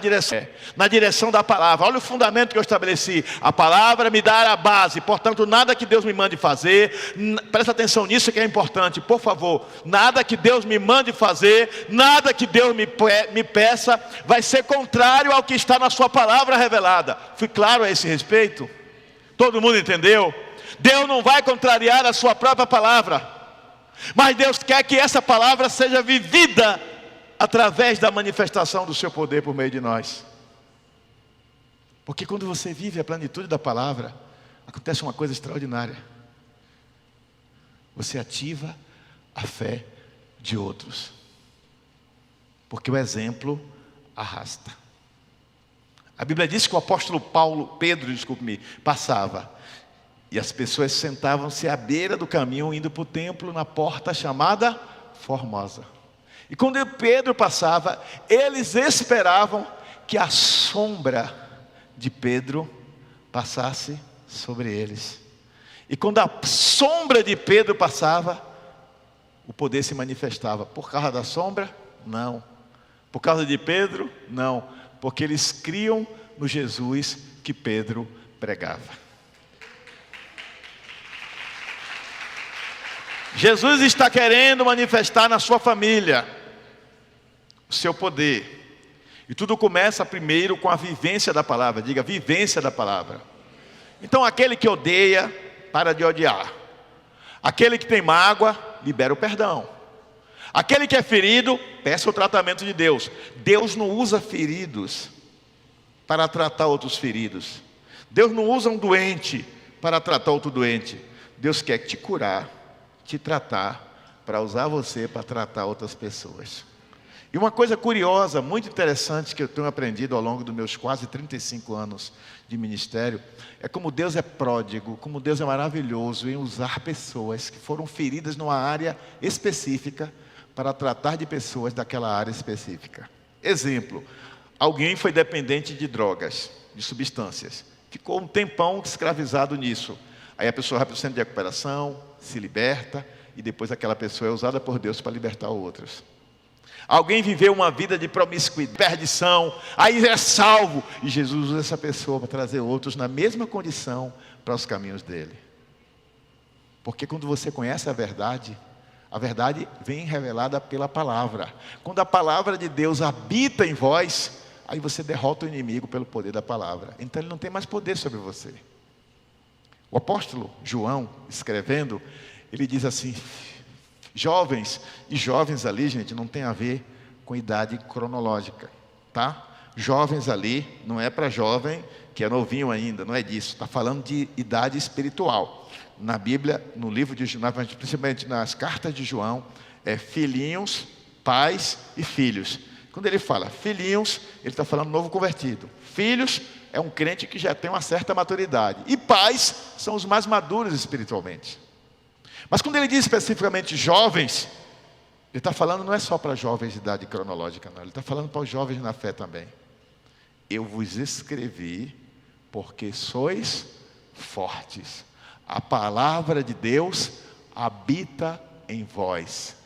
direção da palavra. Olha o fundamento que eu estabeleci: a palavra me dá a base, portanto nada que Deus me mande fazer, presta atenção nisso que é importante, por favor, nada que Deus me mande fazer, nada que Deus me peça, vai ser contrário ao que está na sua palavra revelada. Fui claro a esse respeito? Todo mundo entendeu? Deus não vai contrariar a sua própria palavra, mas Deus quer que essa palavra seja vivida através da manifestação do seu poder por meio de nós. Porque quando você vive a plenitude da palavra, acontece uma coisa extraordinária. Você ativa a fé de outros. Porque o exemplo arrasta. A Bíblia diz que o apóstolo Pedro, passava. E as pessoas sentavam-se à beira do caminho, indo para o templo, na porta chamada Formosa. E quando Pedro passava, eles esperavam que a sombra de Pedro passasse sobre eles. E quando a sombra de Pedro passava, o poder se manifestava. Por causa da sombra? Não. Por causa de Pedro? Não. Porque eles criam no Jesus que Pedro pregava. Jesus está querendo manifestar na sua família o seu poder. E tudo começa primeiro com a vivência da palavra. Diga, vivência da palavra. Então aquele que odeia, para de odiar. Aquele que tem mágoa, libera o perdão. Aquele que é ferido, peça o tratamento de Deus. Deus não usa feridos para tratar outros feridos. Deus não usa um doente para tratar outro doente. Deus quer te curar, te tratar, para usar você para tratar outras pessoas. E uma coisa curiosa, muito interessante, que eu tenho aprendido ao longo dos meus quase 35 anos de ministério, é como Deus é pródigo, como Deus é maravilhoso em usar pessoas que foram feridas numa área específica para tratar de pessoas daquela área específica. Exemplo, alguém foi dependente de drogas, de substâncias, ficou um tempão escravizado nisso. Aí a pessoa vai para o centro de recuperação, se liberta, e depois aquela pessoa é usada por Deus para libertar outros. Alguém viveu uma vida de promiscuidade, perdição, aí é salvo, e Jesus usa essa pessoa para trazer outros na mesma condição para os caminhos dele. Porque quando você conhece a verdade vem revelada pela palavra. Quando a palavra de Deus habita em vós, aí você derrota o inimigo pelo poder da palavra. Então ele não tem mais poder sobre você. O apóstolo João, escrevendo, ele diz assim: jovens, e jovens ali, gente, não tem a ver com idade cronológica, tá? Jovens ali, não é para jovem que é novinho ainda, não é disso. Está falando de idade espiritual. Na Bíblia, no livro de João, principalmente nas cartas de João, é filhinhos, pais e filhos. Quando ele fala filhinhos, ele está falando novo convertido. Filhos é um crente que já tem uma certa maturidade. E pais são os mais maduros espiritualmente. Mas quando ele diz especificamente jovens, ele está falando não é só para jovens de idade cronológica, não. Ele está falando para os jovens na fé também. Eu vos escrevi porque sois fortes. A palavra de Deus habita em vós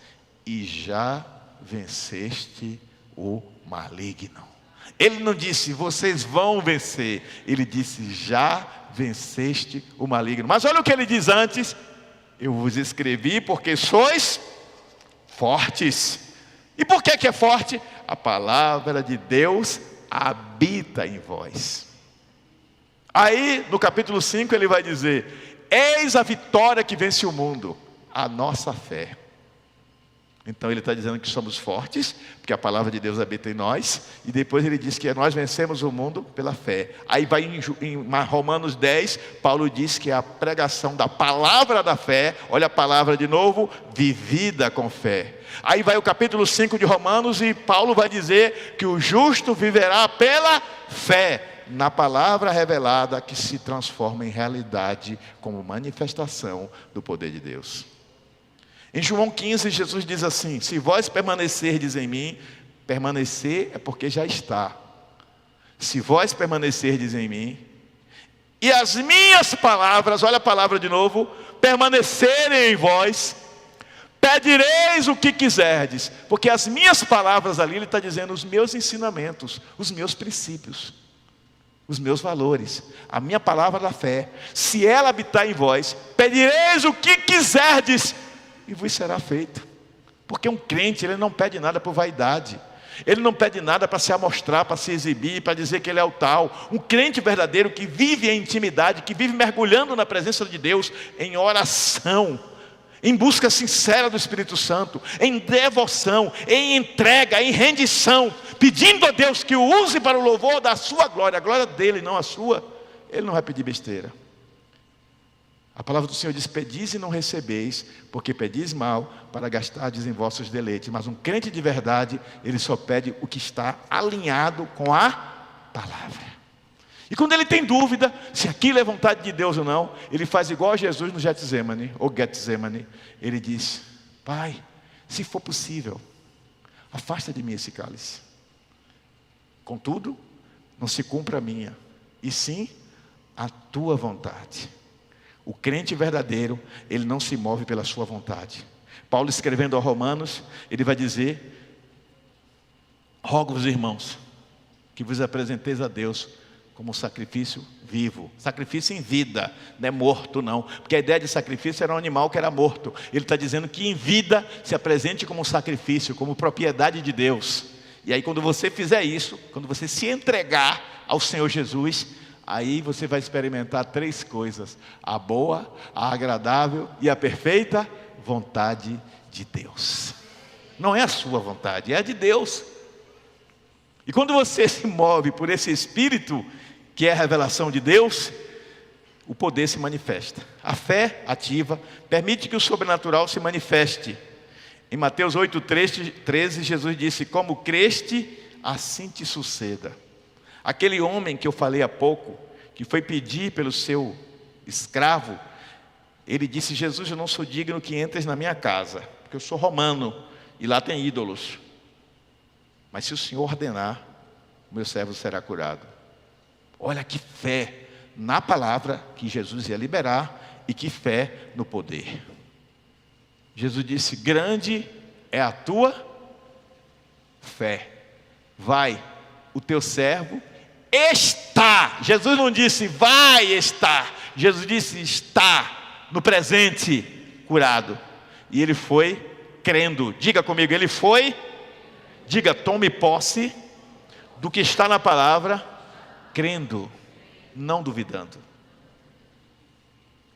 e já venceste o maligno. Ele não disse vocês vão vencer, ele disse já venceste o maligno. Mas olha o que ele diz antes: eu vos escrevi porque sois fortes. E por que é forte? A palavra de Deus habita em vós. Aí no capítulo 5 ele vai dizer: eis a vitória que vence o mundo, a nossa fé. Então ele está dizendo que somos fortes, porque a palavra de Deus habita em nós. E depois ele diz que nós vencemos o mundo pela fé. Aí vai em Romanos 10, Paulo diz que é a pregação da palavra da fé. Olha a palavra de novo, vivida com fé. Aí vai o capítulo 5 de Romanos e Paulo vai dizer que o justo viverá pela fé na palavra revelada, que se transforma em realidade como manifestação do poder de Deus. Em João 15, Jesus diz assim: se vós permanecerdes em mim, permanecer é porque já está. Se vós permanecerdes em mim, e as minhas palavras, olha a palavra de novo, permanecerem em vós, pedireis o que quiserdes. Porque as minhas palavras ali, ele está dizendo os meus ensinamentos, os meus princípios, os meus valores, a minha palavra da fé. Se ela habitar em vós, pedireis o que quiserdes, e vos será feito. Porque um crente, ele não pede nada por vaidade. Ele não pede nada para se amostrar, para se exibir, para dizer que ele é o tal. Um crente verdadeiro que vive em intimidade, que vive mergulhando na presença de Deus, em oração, em busca sincera do Espírito Santo, em devoção, em entrega, em rendição, pedindo a Deus que o use para o louvor da sua glória, a glória dele, não a sua. Ele não vai pedir besteira. A palavra do Senhor diz: pedis e não recebeis, porque pedis mal, para gastardes em vossos deleites. Mas um crente de verdade, ele só pede o que está alinhado com a palavra. E quando ele tem dúvida se aquilo é vontade de Deus ou não, ele faz igual a Jesus no Getsemane, ou Getsemane. Ele diz: Pai, se for possível, afasta de mim esse cálice. Contudo, não se cumpra a minha, e sim a tua vontade. O crente verdadeiro, ele não se move pela sua vontade. Paulo, escrevendo aos Romanos, ele vai dizer: rogo-vos, irmãos, que vos apresenteis a Deus como sacrifício vivo, sacrifício em vida, não é morto não, porque a ideia de sacrifício era um animal que era morto. Ele está dizendo que em vida se apresente como sacrifício, como propriedade de Deus. E aí quando você fizer isso, quando você se entregar ao Senhor Jesus, aí você vai experimentar 3 coisas: a boa, a agradável e a perfeita vontade de Deus. Não é a sua vontade, é a de Deus. E quando você se move por esse Espírito, que é a revelação de Deus, o poder se manifesta. A fé ativa permite que o sobrenatural se manifeste. Em Mateus 8:13, Jesus disse: como creste, assim te suceda. Aquele homem que eu falei há pouco, que foi pedir pelo seu escravo, ele disse: Jesus, eu não sou digno que entres na minha casa, porque eu sou romano e lá tem ídolos. Mas se o Senhor ordenar, o meu servo será curado. Olha que fé na palavra que Jesus ia liberar, e que fé no poder. Jesus disse: grande é a tua fé. Vai, o teu servo está. Jesus não disse vai estar. Jesus disse está, no presente, curado. E ele foi crendo. Diga comigo, ele foi. Diga, tome posse do que está na palavra, crendo, não duvidando.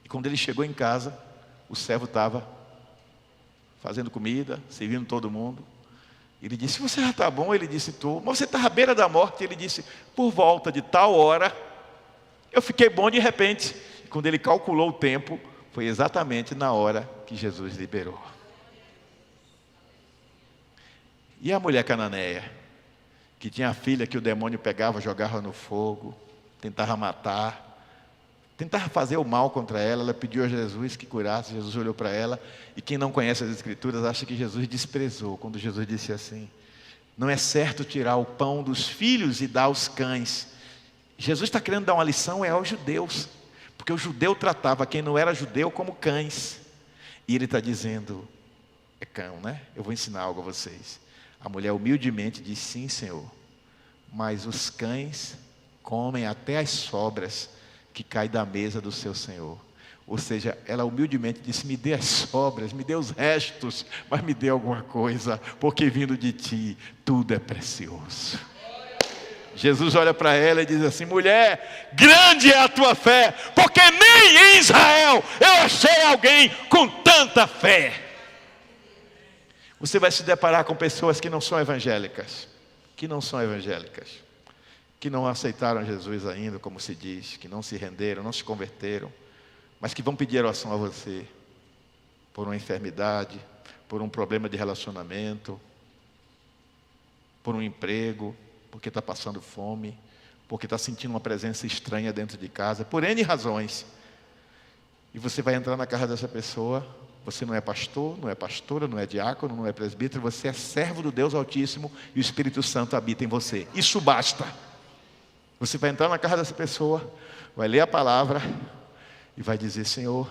E quando ele chegou em casa, o servo estava fazendo comida, servindo todo mundo. Ele disse: você já está bom? Ele disse: estou. Mas você está à beira da morte? Ele disse: por volta de tal hora, eu fiquei bom de repente. E quando ele calculou o tempo, foi exatamente na hora que Jesus liberou. E a mulher cananeia, que tinha a filha que o demônio pegava, jogava no fogo, tentava matar, tentava fazer o mal contra ela. Ela pediu a Jesus que curasse. Jesus olhou para ela, e quem não conhece as Escrituras acha que Jesus desprezou, quando Jesus disse assim: não é certo tirar o pão dos filhos e dar aos cães. Jesus está querendo dar uma lição aos judeus, porque o judeu tratava quem não era judeu como cães, e ele está dizendo: é cão, né? Eu vou ensinar algo a vocês. A mulher humildemente diz: sim, Senhor, mas os cães comem até as sobras que caem da mesa do seu Senhor. Ou seja, ela humildemente disse: me dê as sobras, me dê os restos, mas me dê alguma coisa, porque vindo de ti tudo é precioso. Jesus olha para ela e diz assim: mulher, grande é a tua fé, porque nem em Israel eu achei alguém com tanta fé. Você vai se deparar com pessoas que não são evangélicas, que não aceitaram Jesus ainda, como se diz, que não se renderam, não se converteram, mas que vão pedir oração a você, por uma enfermidade, por um problema de relacionamento, por um emprego, porque está passando fome, porque está sentindo uma presença estranha dentro de casa, por N razões. E você vai entrar na casa dessa pessoa. Você não é pastor, não é pastora, não é diácono, não é presbítero. Você é servo do Deus Altíssimo, e o Espírito Santo habita em você. Isso basta. Você vai entrar na casa dessa pessoa, vai ler a palavra e vai dizer: Senhor,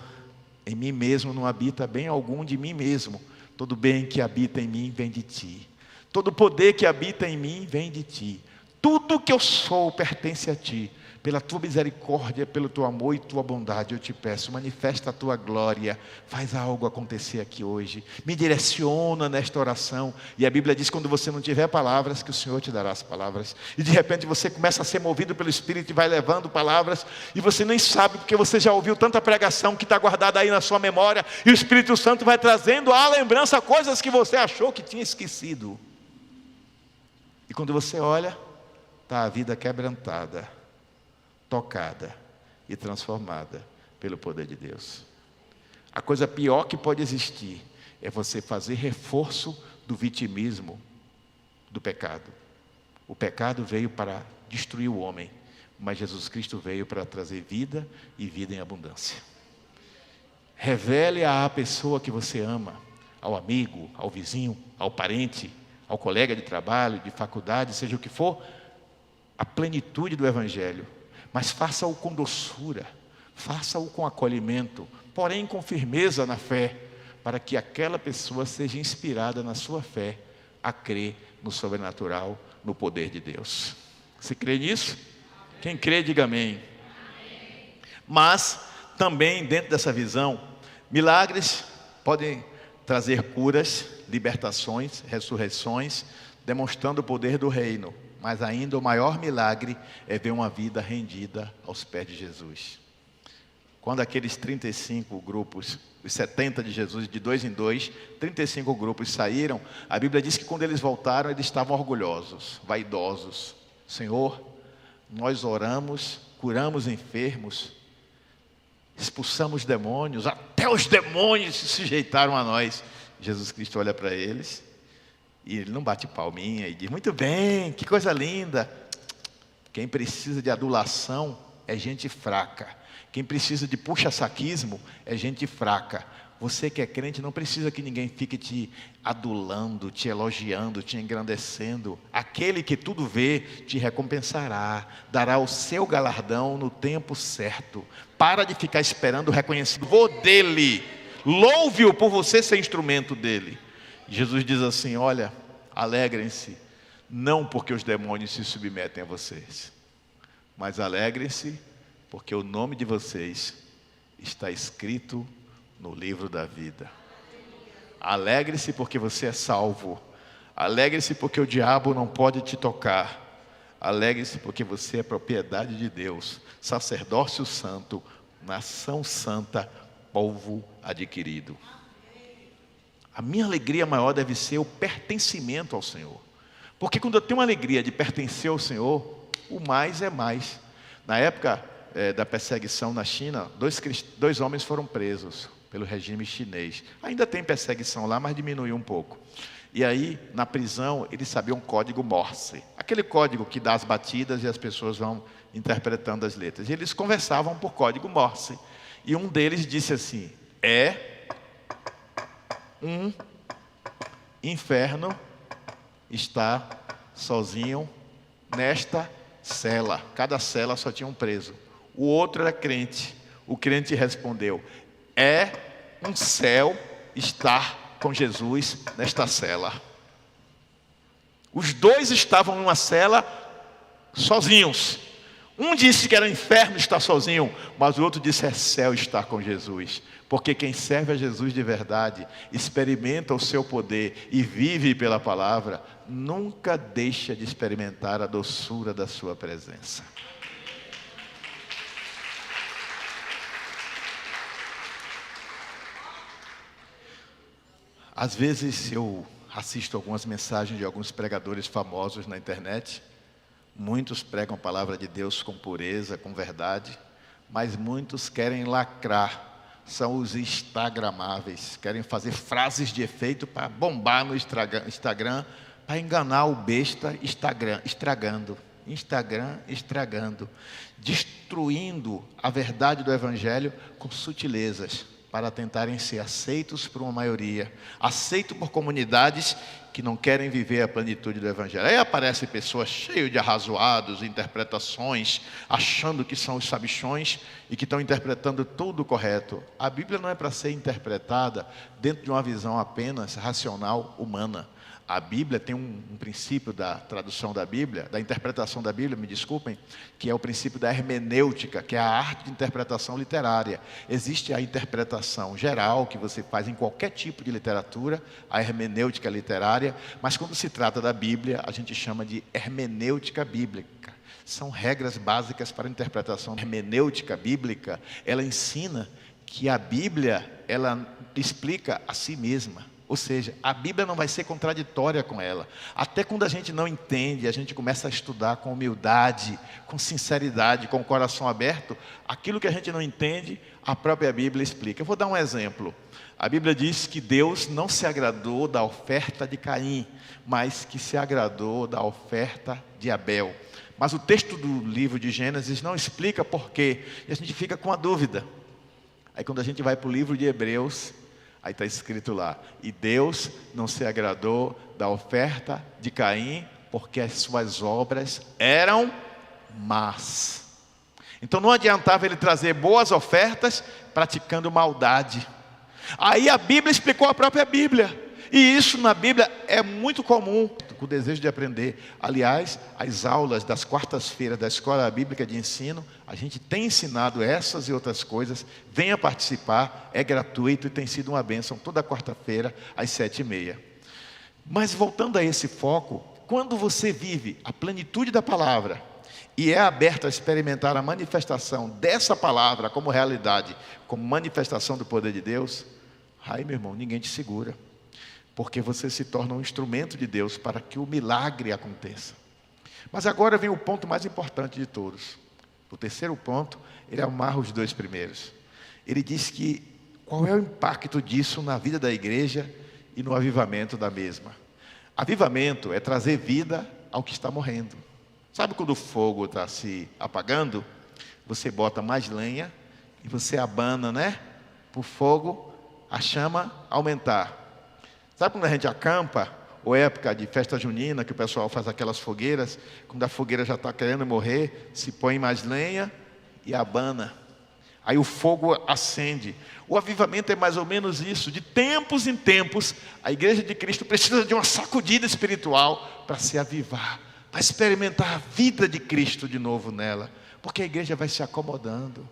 em mim mesmo não habita bem algum de mim mesmo. Todo bem que habita em mim vem de ti. Todo poder que habita em mim vem de ti. Tudo que eu sou pertence a ti. Pela tua misericórdia, pelo teu amor e tua bondade, eu te peço, manifesta a tua glória, faz algo acontecer aqui hoje, me direciona nesta oração. E a Bíblia diz: quando você não tiver palavras, que o Senhor te dará as palavras. E de repente você começa a ser movido pelo Espírito e vai levando palavras, e você nem sabe, porque você já ouviu tanta pregação que está guardada aí na sua memória, e o Espírito Santo vai trazendo à lembrança coisas que você achou que tinha esquecido. E quando você olha, está a vida quebrantada, tocada e transformada pelo poder de Deus. A coisa pior que pode existir é você fazer reforço do vitimismo do pecado. O pecado veio para destruir o homem, mas Jesus Cristo veio para trazer vida e vida em abundância. Revele à pessoa que você ama, ao amigo, ao vizinho, ao parente, ao colega de trabalho, de faculdade, seja o que for, a plenitude do Evangelho, mas faça-o com doçura, faça-o com acolhimento, porém com firmeza na fé, para que aquela pessoa seja inspirada na sua fé a crer no sobrenatural, no poder de Deus. Você crê nisso? Quem crê, diga amém. Mas também dentro dessa visão, milagres podem trazer curas, libertações, ressurreições, demonstrando o poder do reino. Mas ainda o maior milagre é ver uma vida rendida aos pés de Jesus. Quando aqueles 35 grupos, os 70 de Jesus, de 2 em 2, 35 grupos saíram, a Bíblia diz que quando eles voltaram, eles estavam orgulhosos, vaidosos. Senhor, nós oramos, curamos enfermos, expulsamos demônios, até os demônios se sujeitaram a nós. Jesus Cristo olha para eles e ele não bate palminha e diz, muito bem, que coisa linda. Quem precisa de adulação é gente fraca. Quem precisa de puxa-saquismo é gente fraca. Você que é crente não precisa que ninguém fique te adulando, te elogiando, te engrandecendo. Aquele que tudo vê te recompensará, dará o seu galardão no tempo certo. Para de ficar esperando o reconhecido dele. Louve-o por você ser instrumento dele. Jesus diz assim, olha, alegrem-se, não porque os demônios se submetem a vocês, mas alegrem-se porque o nome de vocês está escrito no livro da vida. Alegre-se porque você é salvo. Alegre-se porque o diabo não pode te tocar. Alegre-se porque você é propriedade de Deus, sacerdócio santo, nação santa, povo adquirido. A minha alegria maior deve ser o pertencimento ao Senhor. Porque quando eu tenho uma alegria de pertencer ao Senhor, o mais é mais. Na época da perseguição na China, dois homens foram presos pelo regime chinês. Ainda tem perseguição lá, mas diminuiu um pouco. E aí, na prisão, eles sabiam um código Morse. Aquele código que dá as batidas e as pessoas vão interpretando as letras. E eles conversavam por código Morse. E um deles disse assim, é um inferno estar sozinho nesta cela. Cada cela só tinha um preso. O outro era crente. O crente respondeu, é um céu estar com Jesus nesta cela. Os dois estavam numa cela sozinhos. Um disse que era inferno estar sozinho, mas o outro disse é céu estar com Jesus. Porque quem serve a Jesus de verdade, experimenta o seu poder e vive pela palavra, nunca deixa de experimentar a doçura da sua presença. Às vezes eu assisto algumas mensagens de alguns pregadores famosos na internet. Muitos pregam a palavra de Deus com pureza, com verdade, mas muitos querem lacrar, são os instagramáveis, querem fazer frases de efeito para bombar no Instagram, para enganar o besta estragando, destruindo a verdade do Evangelho com sutilezas, para tentarem ser aceitos por uma maioria, aceitos por comunidades que não querem viver a plenitude do Evangelho. Aí aparecem pessoas cheias de arrazoados, interpretações, achando que são os sabichões e que estão interpretando tudo correto. A Bíblia não é para ser interpretada dentro de uma visão apenas racional, humana. A Bíblia tem um princípio da tradução da Bíblia, da interpretação da Bíblia, me desculpem, que é o princípio da hermenêutica, que é a arte de interpretação literária. Existe a interpretação geral, que você faz em qualquer tipo de literatura, a hermenêutica literária, mas quando se trata da Bíblia, a gente chama de hermenêutica bíblica. São regras básicas para a interpretação. A hermenêutica bíblica, ela ensina que a Bíblia, ela explica a si mesma. Ou seja, a Bíblia não vai ser contraditória com ela. Até quando a gente não entende, a gente começa a estudar com humildade, com sinceridade, com o coração aberto, aquilo que a gente não entende, a própria Bíblia explica. Eu vou dar um exemplo. A Bíblia diz que Deus não se agradou da oferta de Caim, mas que se agradou da oferta de Abel. Mas o texto do livro de Gênesis não explica porquê. E a gente fica com a dúvida. Aí quando a gente vai para o livro de Hebreus, aí está escrito lá: e Deus não se agradou da oferta de Caim, porque as suas obras eram más. Então não adiantava ele trazer boas ofertas praticando maldade. Aí a Bíblia explicou a própria Bíblia. E isso na Bíblia é muito comum, com o desejo de aprender. Aliás, as aulas das quartas-feiras da Escola Bíblica de Ensino, a gente tem ensinado essas e outras coisas. Venha participar, é gratuito e tem sido uma bênção toda quarta-feira às 7h30. Mas voltando a esse foco, quando você vive a plenitude da palavra e é aberto a experimentar a manifestação dessa palavra como realidade, como manifestação do poder de Deus, aí, meu irmão, ninguém te segura. Porque você se torna um instrumento de Deus para que o milagre aconteça. Mas agora vem o ponto mais importante de todos. O terceiro ponto, ele amarra os dois primeiros. Ele diz que qual é o impacto disso na vida da igreja e no avivamento da mesma. Avivamento é trazer vida ao que está morrendo. Sabe quando o fogo está se apagando? Você bota mais lenha e você abana, né? Para o fogo, a chama aumentar. Sabe quando a gente acampa, ou época de festa junina, que o pessoal faz aquelas fogueiras, quando a fogueira já está querendo morrer, se põe mais lenha e abana. Aí o fogo acende. O avivamento é mais ou menos isso. De tempos em tempos, a igreja de Cristo precisa de uma sacudida espiritual para se avivar, para experimentar a vida de Cristo de novo nela. Porque a igreja vai se acomodando.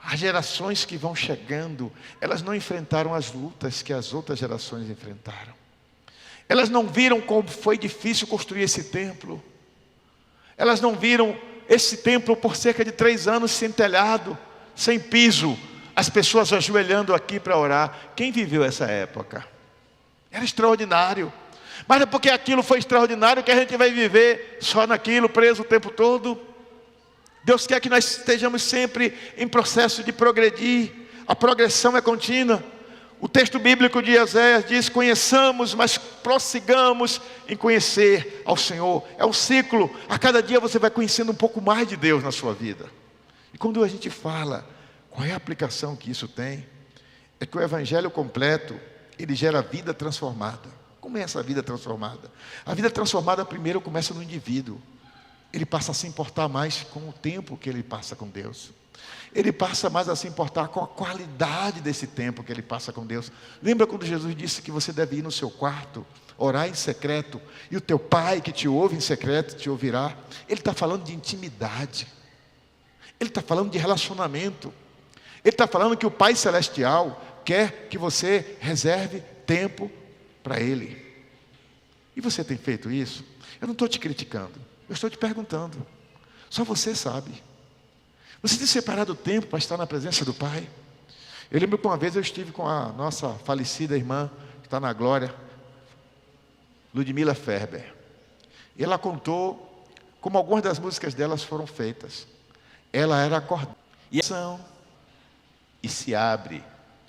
As gerações que vão chegando, elas não enfrentaram as lutas que as outras gerações enfrentaram. Elas não viram como foi difícil construir esse templo. Elas não viram esse templo por cerca de 3 anos sem telhado, sem piso. As pessoas ajoelhando aqui para orar. Quem viveu essa época? Era extraordinário. Mas é porque aquilo foi extraordinário que a gente vai viver só naquilo, preso o tempo todo. Deus quer que nós estejamos sempre em processo de progredir. A progressão é contínua. O texto bíblico de Oséias diz: conheçamos, mas prossigamos em conhecer ao Senhor. É um ciclo. A cada dia você vai conhecendo um pouco mais de Deus na sua vida. E quando a gente fala, qual é a aplicação que isso tem? É que o evangelho completo, ele gera vida transformada. Como é essa vida transformada? A vida transformada primeiro começa no indivíduo. Ele passa a se importar mais com o tempo que ele passa com Deus. Ele passa mais a se importar com a qualidade desse tempo que ele passa com Deus. Lembra quando Jesus disse que você deve ir no seu quarto, orar em secreto, e o teu pai que te ouve em secreto te ouvirá? Ele está falando de intimidade. Ele está falando de relacionamento. Ele está falando que o Pai Celestial quer que você reserve tempo para Ele. E você tem feito isso? Eu não estou te criticando. Eu estou te perguntando. Só você sabe. Você tem separado tempo para estar na presença do Pai? Eu lembro que uma vez eu estive com a nossa falecida irmã, que está na glória, Ludmila Ferber. E ela contou como algumas das músicas delas foram feitas. Ela era acordada e se abre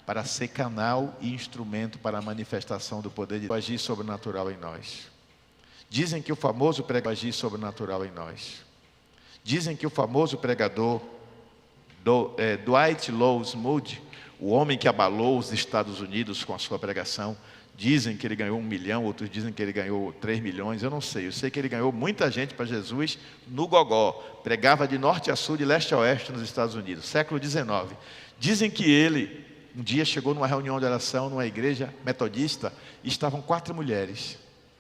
para ser canal e instrumento para a manifestação do poder de Deus agir sobrenatural em nós. Dizem que o famoso pregador agir sobrenatural em nós. Dizem que o famoso pregador Dwight Lowes Moody, o homem que abalou os Estados Unidos com a sua pregação, dizem que ele ganhou 1 milhão, outros dizem que ele ganhou 3 milhões, eu não sei. Eu sei que ele ganhou muita gente para Jesus no gogó. Pregava de norte a sul, de leste a oeste nos Estados Unidos, século XIX. Dizem que ele, um dia chegou numa reunião de oração, numa igreja metodista, e estavam 4 mulheres,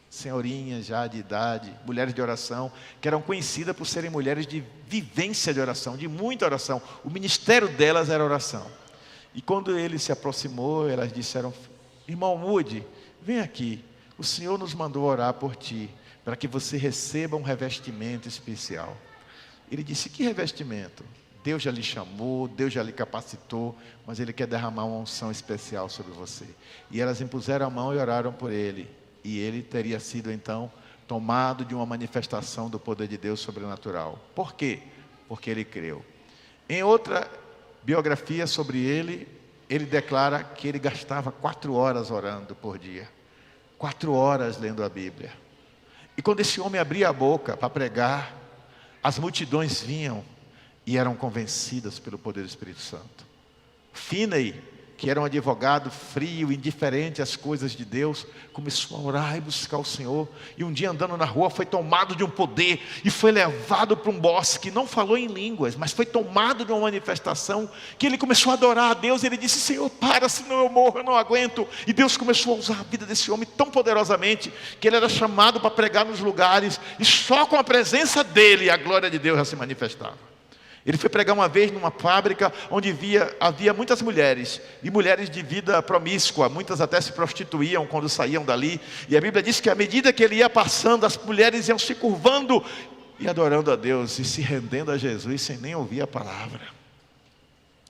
senhorinhas já de idade, mulheres de oração, que eram conhecidas por serem mulheres de vivência de oração, de muita oração. O ministério delas era oração. E quando ele se aproximou, elas disseram: irmão Moody, vem aqui, o Senhor nos mandou orar por ti, para que você receba um revestimento especial. Ele disse: que revestimento? Deus já lhe chamou, Deus já lhe capacitou, mas Ele quer derramar uma unção especial sobre você. E elas impuseram a mão e oraram por ele. E ele teria sido então tomado de uma manifestação do poder de Deus sobrenatural. Por quê? Porque ele creu. Em outra biografia sobre ele, ele declara que ele gastava 4 horas orando por dia. 4 horas lendo a Bíblia. E quando esse homem abria a boca para pregar, as multidões vinham e eram convencidas pelo poder do Espírito Santo. Finney, que era um advogado frio, indiferente às coisas de Deus, começou a orar e buscar o Senhor. E um dia, andando na rua, foi tomado de um poder e foi levado para um bosque. Não falou em línguas, mas foi tomado de uma manifestação que ele começou a adorar a Deus. Ele disse: Senhor, para, senão eu morro, eu não aguento. E Deus começou a usar a vida desse homem tão poderosamente que ele era chamado para pregar nos lugares, e só com a presença dele a glória de Deus já se manifestava. Ele foi pregar uma vez numa fábrica onde havia muitas mulheres, e mulheres de vida promíscua, muitas até se prostituíam quando saíam dali. E a Bíblia diz que à medida que ele ia passando, as mulheres iam se curvando e adorando a Deus e se rendendo a Jesus sem nem ouvir a palavra.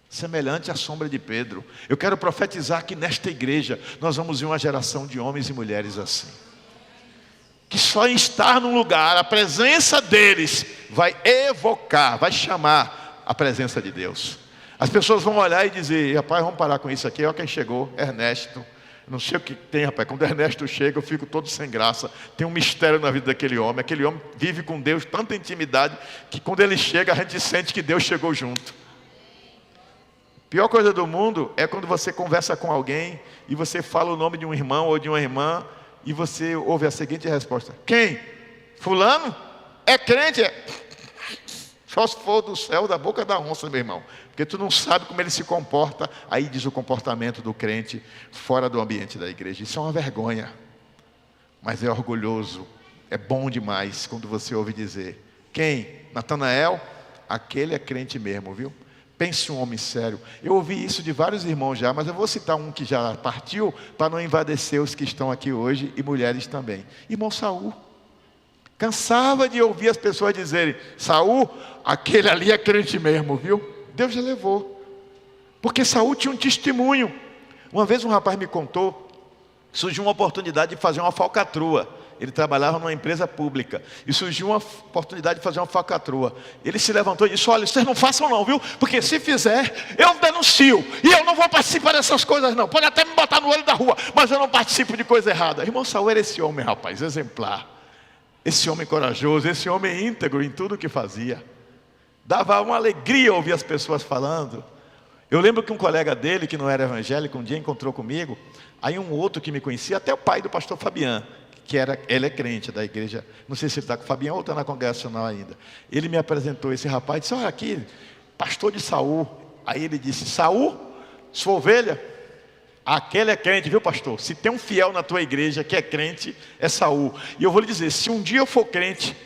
Semelhante à sombra de Pedro. Eu quero profetizar que nesta igreja nós vamos ver uma geração de homens e mulheres assim, que só em estar num lugar, a presença deles vai evocar, vai chamar a presença de Deus. As pessoas vão olhar e dizer: rapaz, vamos parar com isso aqui, olha quem chegou, Ernesto. Não sei o que tem, rapaz, quando Ernesto chega eu fico todo sem graça. Tem um mistério na vida daquele homem. Aquele homem vive com Deus, tanta intimidade, que quando ele chega a gente sente que Deus chegou junto. A pior coisa do mundo é quando você conversa com alguém e você fala o nome de um irmão ou de uma irmã, e você ouve a seguinte resposta: quem? Fulano? É crente? É. Só se for do céu, da boca da onça, meu irmão. Porque tu não sabe como ele se comporta. Aí diz o comportamento do crente fora do ambiente da igreja. Isso é uma vergonha. Mas é orgulhoso. É bom demais quando você ouve dizer: quem? Natanael? Aquele é crente mesmo, viu? Pense um homem sério. Eu ouvi isso de vários irmãos já, mas eu vou citar um que já partiu para não envadecer os que estão aqui hoje, e mulheres também. Irmão Saul. Cansava de ouvir as pessoas dizerem: Saul, aquele ali é crente mesmo, viu? Deus já levou. Porque Saul tinha um testemunho. Uma vez um rapaz me contou, surgiu uma oportunidade de fazer uma falcatrua. Ele trabalhava numa empresa pública e surgiu uma oportunidade de fazer uma falcatrua. Ele se levantou e disse: olha, vocês não façam não, viu? Porque se fizer, eu denuncio. E eu não vou participar dessas coisas não. Pode até me botar no olho da rua, mas eu não participo de coisa errada. Irmão Saul era esse homem, rapaz, exemplar. Esse homem corajoso, esse homem íntegro em tudo que fazia. Dava uma alegria ouvir as pessoas falando. Eu lembro que um colega dele, que não era evangélico, um dia encontrou comigo. Aí um outro que me conhecia, até o pai do pastor Fabiano, ele é crente da igreja, não sei se ele está com o Fabiano ou está na congregacional ainda. Ele me apresentou esse rapaz, disse: olha aqui, pastor de Saul. Aí ele disse: Saul, sua ovelha? Aquele é crente, viu pastor? Se tem um fiel na tua igreja que é crente, é Saul. E eu vou lhe dizer, se um dia eu for crente,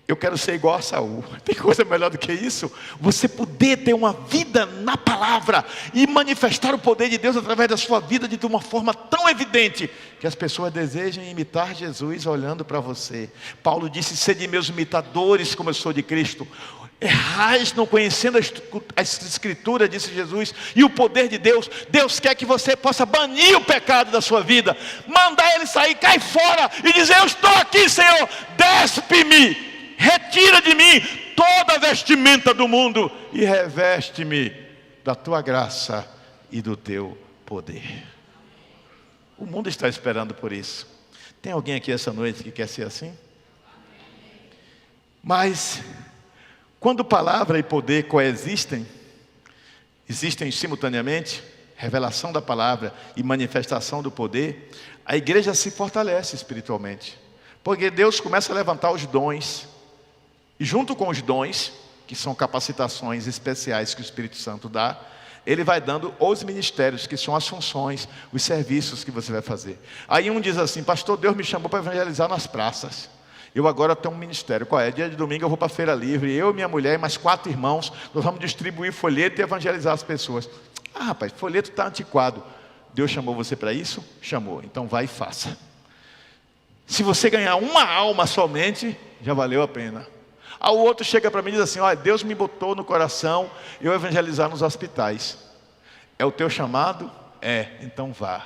eu quero ser igual a Saul. Tem coisa melhor do que isso? Você poder ter uma vida na palavra e manifestar o poder de Deus através da sua vida de uma forma tão evidente que as pessoas desejam imitar Jesus olhando para você. Paulo disse: sede meus imitadores como eu sou de Cristo. Errais não conhecendo as escrituras, disse Jesus, e o poder de Deus. Deus quer que você possa banir o pecado da sua vida, mandar ele sair, cair fora e dizer: eu estou aqui, Senhor, despe-me, retira de mim toda a vestimenta do mundo e reveste-me da tua graça e do teu poder. O mundo está esperando por isso. Tem alguém aqui essa noite que quer ser assim? Mas quando palavra e poder coexistem, existem simultaneamente, revelação da palavra e manifestação do poder, a igreja se fortalece espiritualmente. Porque Deus começa a levantar os dons, e junto com os dons, que são capacitações especiais que o Espírito Santo dá, Ele vai dando os ministérios, que são as funções, os serviços que você vai fazer. Aí um diz assim: pastor, Deus me chamou para evangelizar nas praças. Eu agora tenho um ministério. Qual é? Dia de domingo eu vou para a Feira Livre. Eu, minha mulher e mais 4 irmãos, nós vamos distribuir folheto e evangelizar as pessoas. Ah, rapaz, folheto está antiquado. Deus chamou você para isso? Chamou. Então vai e faça. Se você ganhar uma alma somente, já valeu a pena. Aí o outro chega para mim e diz assim: olha, Deus me botou no coração eu evangelizar nos hospitais. É o teu chamado? É, então vá.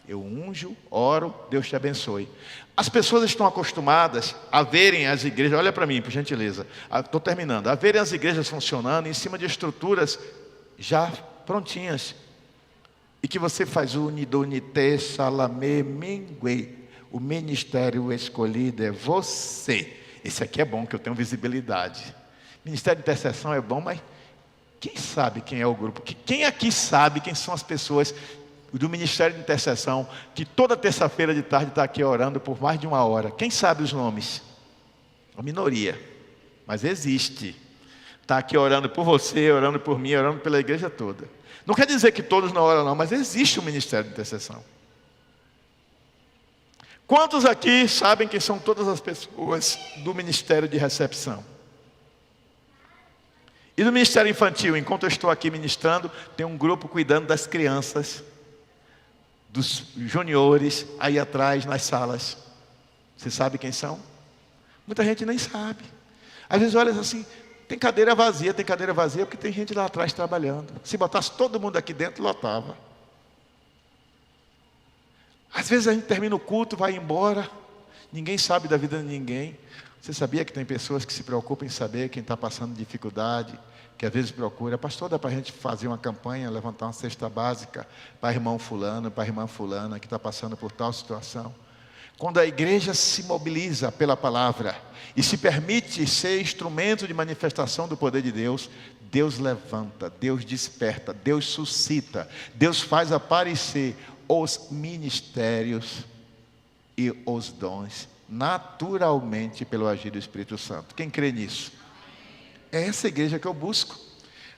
Eu unjo, oro, Deus te abençoe. As pessoas estão acostumadas a verem as igrejas, olha para mim, por gentileza, estou terminando, a verem as igrejas funcionando em cima de estruturas já prontinhas. E que você faz unidonité, salamé, mingue. O ministério escolhido é você. Esse aqui é bom, que eu tenho visibilidade. Ministério de intercessão é bom, mas quem sabe quem é o grupo? Quem aqui sabe quem são as pessoas do Ministério de Intercessão que toda terça-feira de tarde está aqui orando por mais de 1 hora? Quem sabe os nomes? A minoria, mas existe. Está aqui orando por você, orando por mim, orando pela igreja toda. Não quer dizer que todos não oram não, mas existe um Ministério de Intercessão. Quantos aqui sabem quem são todas as pessoas do Ministério de Recepção? E no Ministério Infantil, enquanto eu estou aqui ministrando, tem um grupo cuidando das crianças, dos juniores, aí atrás nas salas. Você sabe quem são? Muita gente nem sabe. Às vezes olha assim, tem cadeira vazia porque tem gente lá atrás trabalhando. Se botasse todo mundo aqui dentro, lotava. Às vezes a gente termina o culto, vai embora, ninguém sabe da vida de ninguém. Você sabia que tem pessoas que se preocupam em saber quem está passando dificuldade, que às vezes procura, pastor, dá para a gente fazer uma campanha, levantar uma cesta básica para irmão fulano, para a irmã fulana que está passando por tal situação. Quando a igreja se mobiliza pela palavra e se permite ser instrumento de manifestação do poder de Deus, Deus levanta, Deus desperta, Deus suscita, Deus faz aparecer os ministérios e os dons naturalmente pelo agir do Espírito Santo. Quem crê nisso? É essa igreja que eu busco.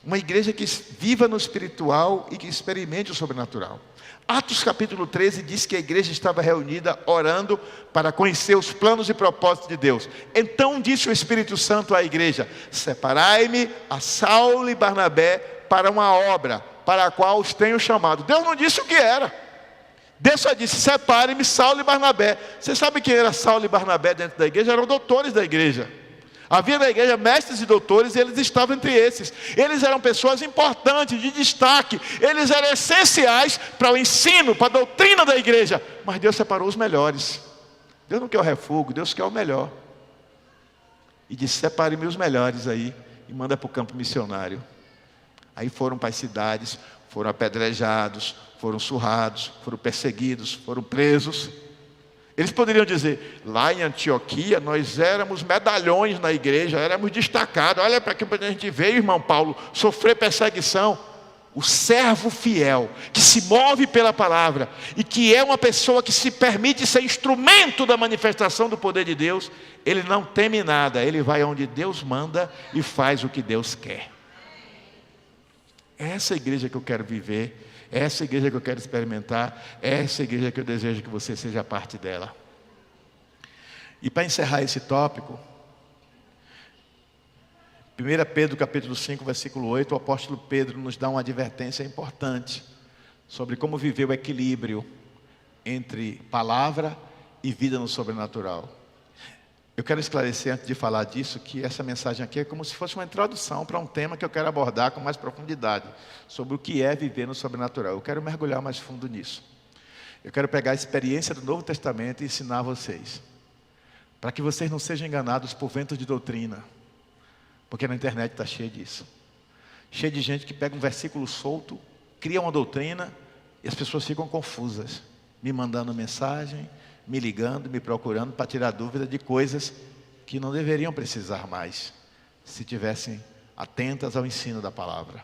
Uma igreja que viva no espiritual e que experimente o sobrenatural. Atos capítulo 13 diz que a igreja estava reunida orando para conhecer os planos e propósitos de Deus. Então disse o Espírito Santo à igreja: separai-me a Saulo e Barnabé para uma obra para a qual os tenho chamado. Deus não disse o que era. Deus só disse: separe-me Saulo e Barnabé. Você sabe quem era Saulo e Barnabé dentro da igreja? Eram doutores da igreja. Havia na igreja mestres e doutores, e eles estavam entre esses. Eles eram pessoas importantes, de destaque. Eles eram essenciais para o ensino, para a doutrina da igreja. Mas Deus separou os melhores. Deus não quer o refúgio, Deus quer o melhor. E disse: separe-me os melhores aí e manda para o campo missionário. Aí foram para as cidades, foram apedrejados, foram surrados, foram perseguidos, foram presos. Eles poderiam dizer: lá em Antioquia nós éramos medalhões na igreja, éramos destacados. Olha para que a gente veio, irmão Paulo, sofrer perseguição. O servo fiel, que se move pela palavra e que é uma pessoa que se permite ser instrumento da manifestação do poder de Deus, ele não teme nada, ele vai onde Deus manda e faz o que Deus quer. É essa igreja que eu quero viver. É essa igreja que eu quero experimentar, é essa igreja que eu desejo que você seja parte dela. E para encerrar esse tópico, 1 Pedro capítulo 5, versículo 8, o apóstolo Pedro nos dá uma advertência importante sobre como viver o equilíbrio entre palavra e vida no sobrenatural. Eu quero esclarecer, antes de falar disso, que essa mensagem aqui é como se fosse uma introdução para um tema que eu quero abordar com mais profundidade, sobre o que é viver no sobrenatural. Eu quero mergulhar mais fundo nisso. Eu quero pegar a experiência do Novo Testamento e ensinar vocês, para que vocês não sejam enganados por ventos de doutrina, porque na internet está cheio disso. Cheio de gente que pega um versículo solto, cria uma doutrina e as pessoas ficam confusas, me mandando mensagem, me ligando, me procurando para tirar dúvida de coisas que não deveriam precisar mais, se tivessem atentas ao ensino da palavra.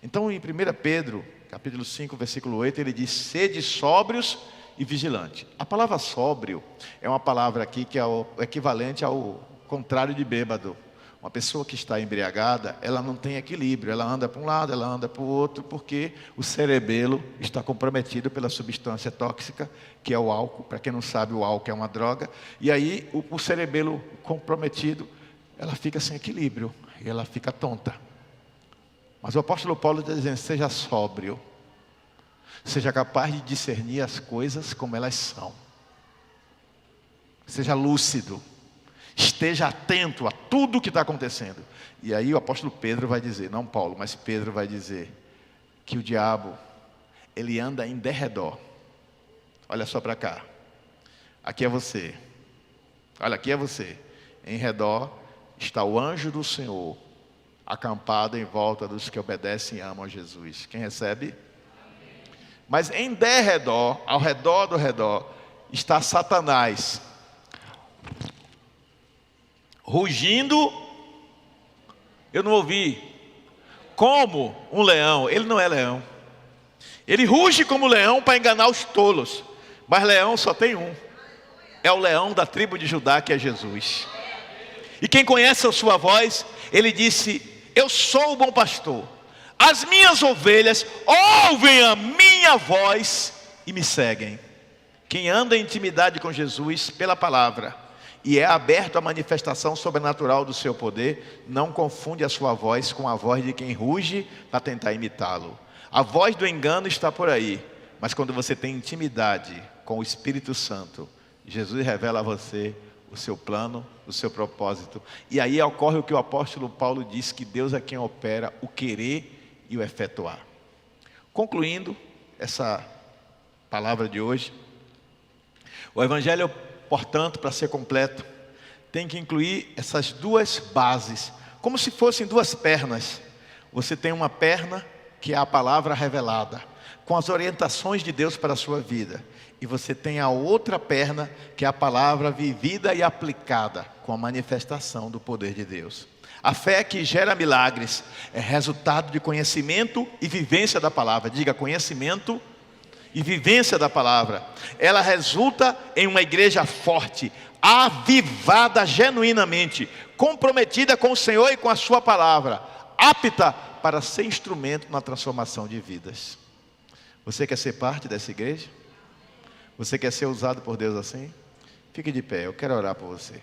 Então, em 1 Pedro, capítulo 5, versículo 8, ele diz: sede sóbrios e vigilantes. A palavra sóbrio é uma palavra aqui que é o equivalente ao contrário de bêbado. Uma pessoa que está embriagada, ela não tem equilíbrio, ela anda para um lado, ela anda para o outro, porque o cerebelo está comprometido pela substância tóxica, que é o álcool. Para quem não sabe, o álcool é uma droga. E aí, o cerebelo comprometido, ela fica sem equilíbrio, e ela fica tonta. Mas o apóstolo Paulo está dizendo: seja sóbrio, seja capaz de discernir as coisas como elas são. Seja lúcido. Esteja atento a tudo o que está acontecendo. E aí o apóstolo Pedro vai dizer, não Paulo, mas Pedro vai dizer, que o diabo, ele anda em derredor. Olha só para cá. Aqui é você. Olha, aqui é você. Em redor está o anjo do Senhor, acampado em volta dos que obedecem e amam a Jesus. Quem recebe? Mas em derredor, ao redor do redor, está Satanás, rugindo Eu não ouvi. Como um leão. Ele não é leão. Ele ruge como leão para enganar os tolos. Mas leão só tem um. É o leão da tribo de Judá, que é Jesus. E quem conhece a sua voz, ele disse: eu sou o bom pastor. As minhas ovelhas ouvem a minha voz e me seguem. Quem anda em intimidade com Jesus pela palavra e é aberto à manifestação sobrenatural do seu poder, não confunde a sua voz com a voz de quem ruge para tentar imitá-lo. A voz do engano está por aí, mas quando você tem intimidade com o Espírito Santo, Jesus revela a você o seu plano, o seu propósito. E aí ocorre o que o apóstolo Paulo diz, que Deus é quem opera o querer e o efetuar. Concluindo essa palavra de hoje, o Evangelho, portanto, para ser completo, tem que incluir essas duas bases, como se fossem duas pernas. Você tem uma perna, que é a palavra revelada, com as orientações de Deus para a sua vida. E você tem a outra perna, que é a palavra vivida e aplicada, com a manifestação do poder de Deus. A fé que gera milagres é resultado de conhecimento e vivência da palavra. Diga, conhecimento e vivência da palavra. Ela resulta em uma igreja forte, avivada genuinamente, comprometida com o Senhor e com a sua palavra, apta para ser instrumento na transformação de vidas. Você quer ser parte dessa igreja? Você quer ser usado por Deus assim? Fique de pé, eu quero orar por você.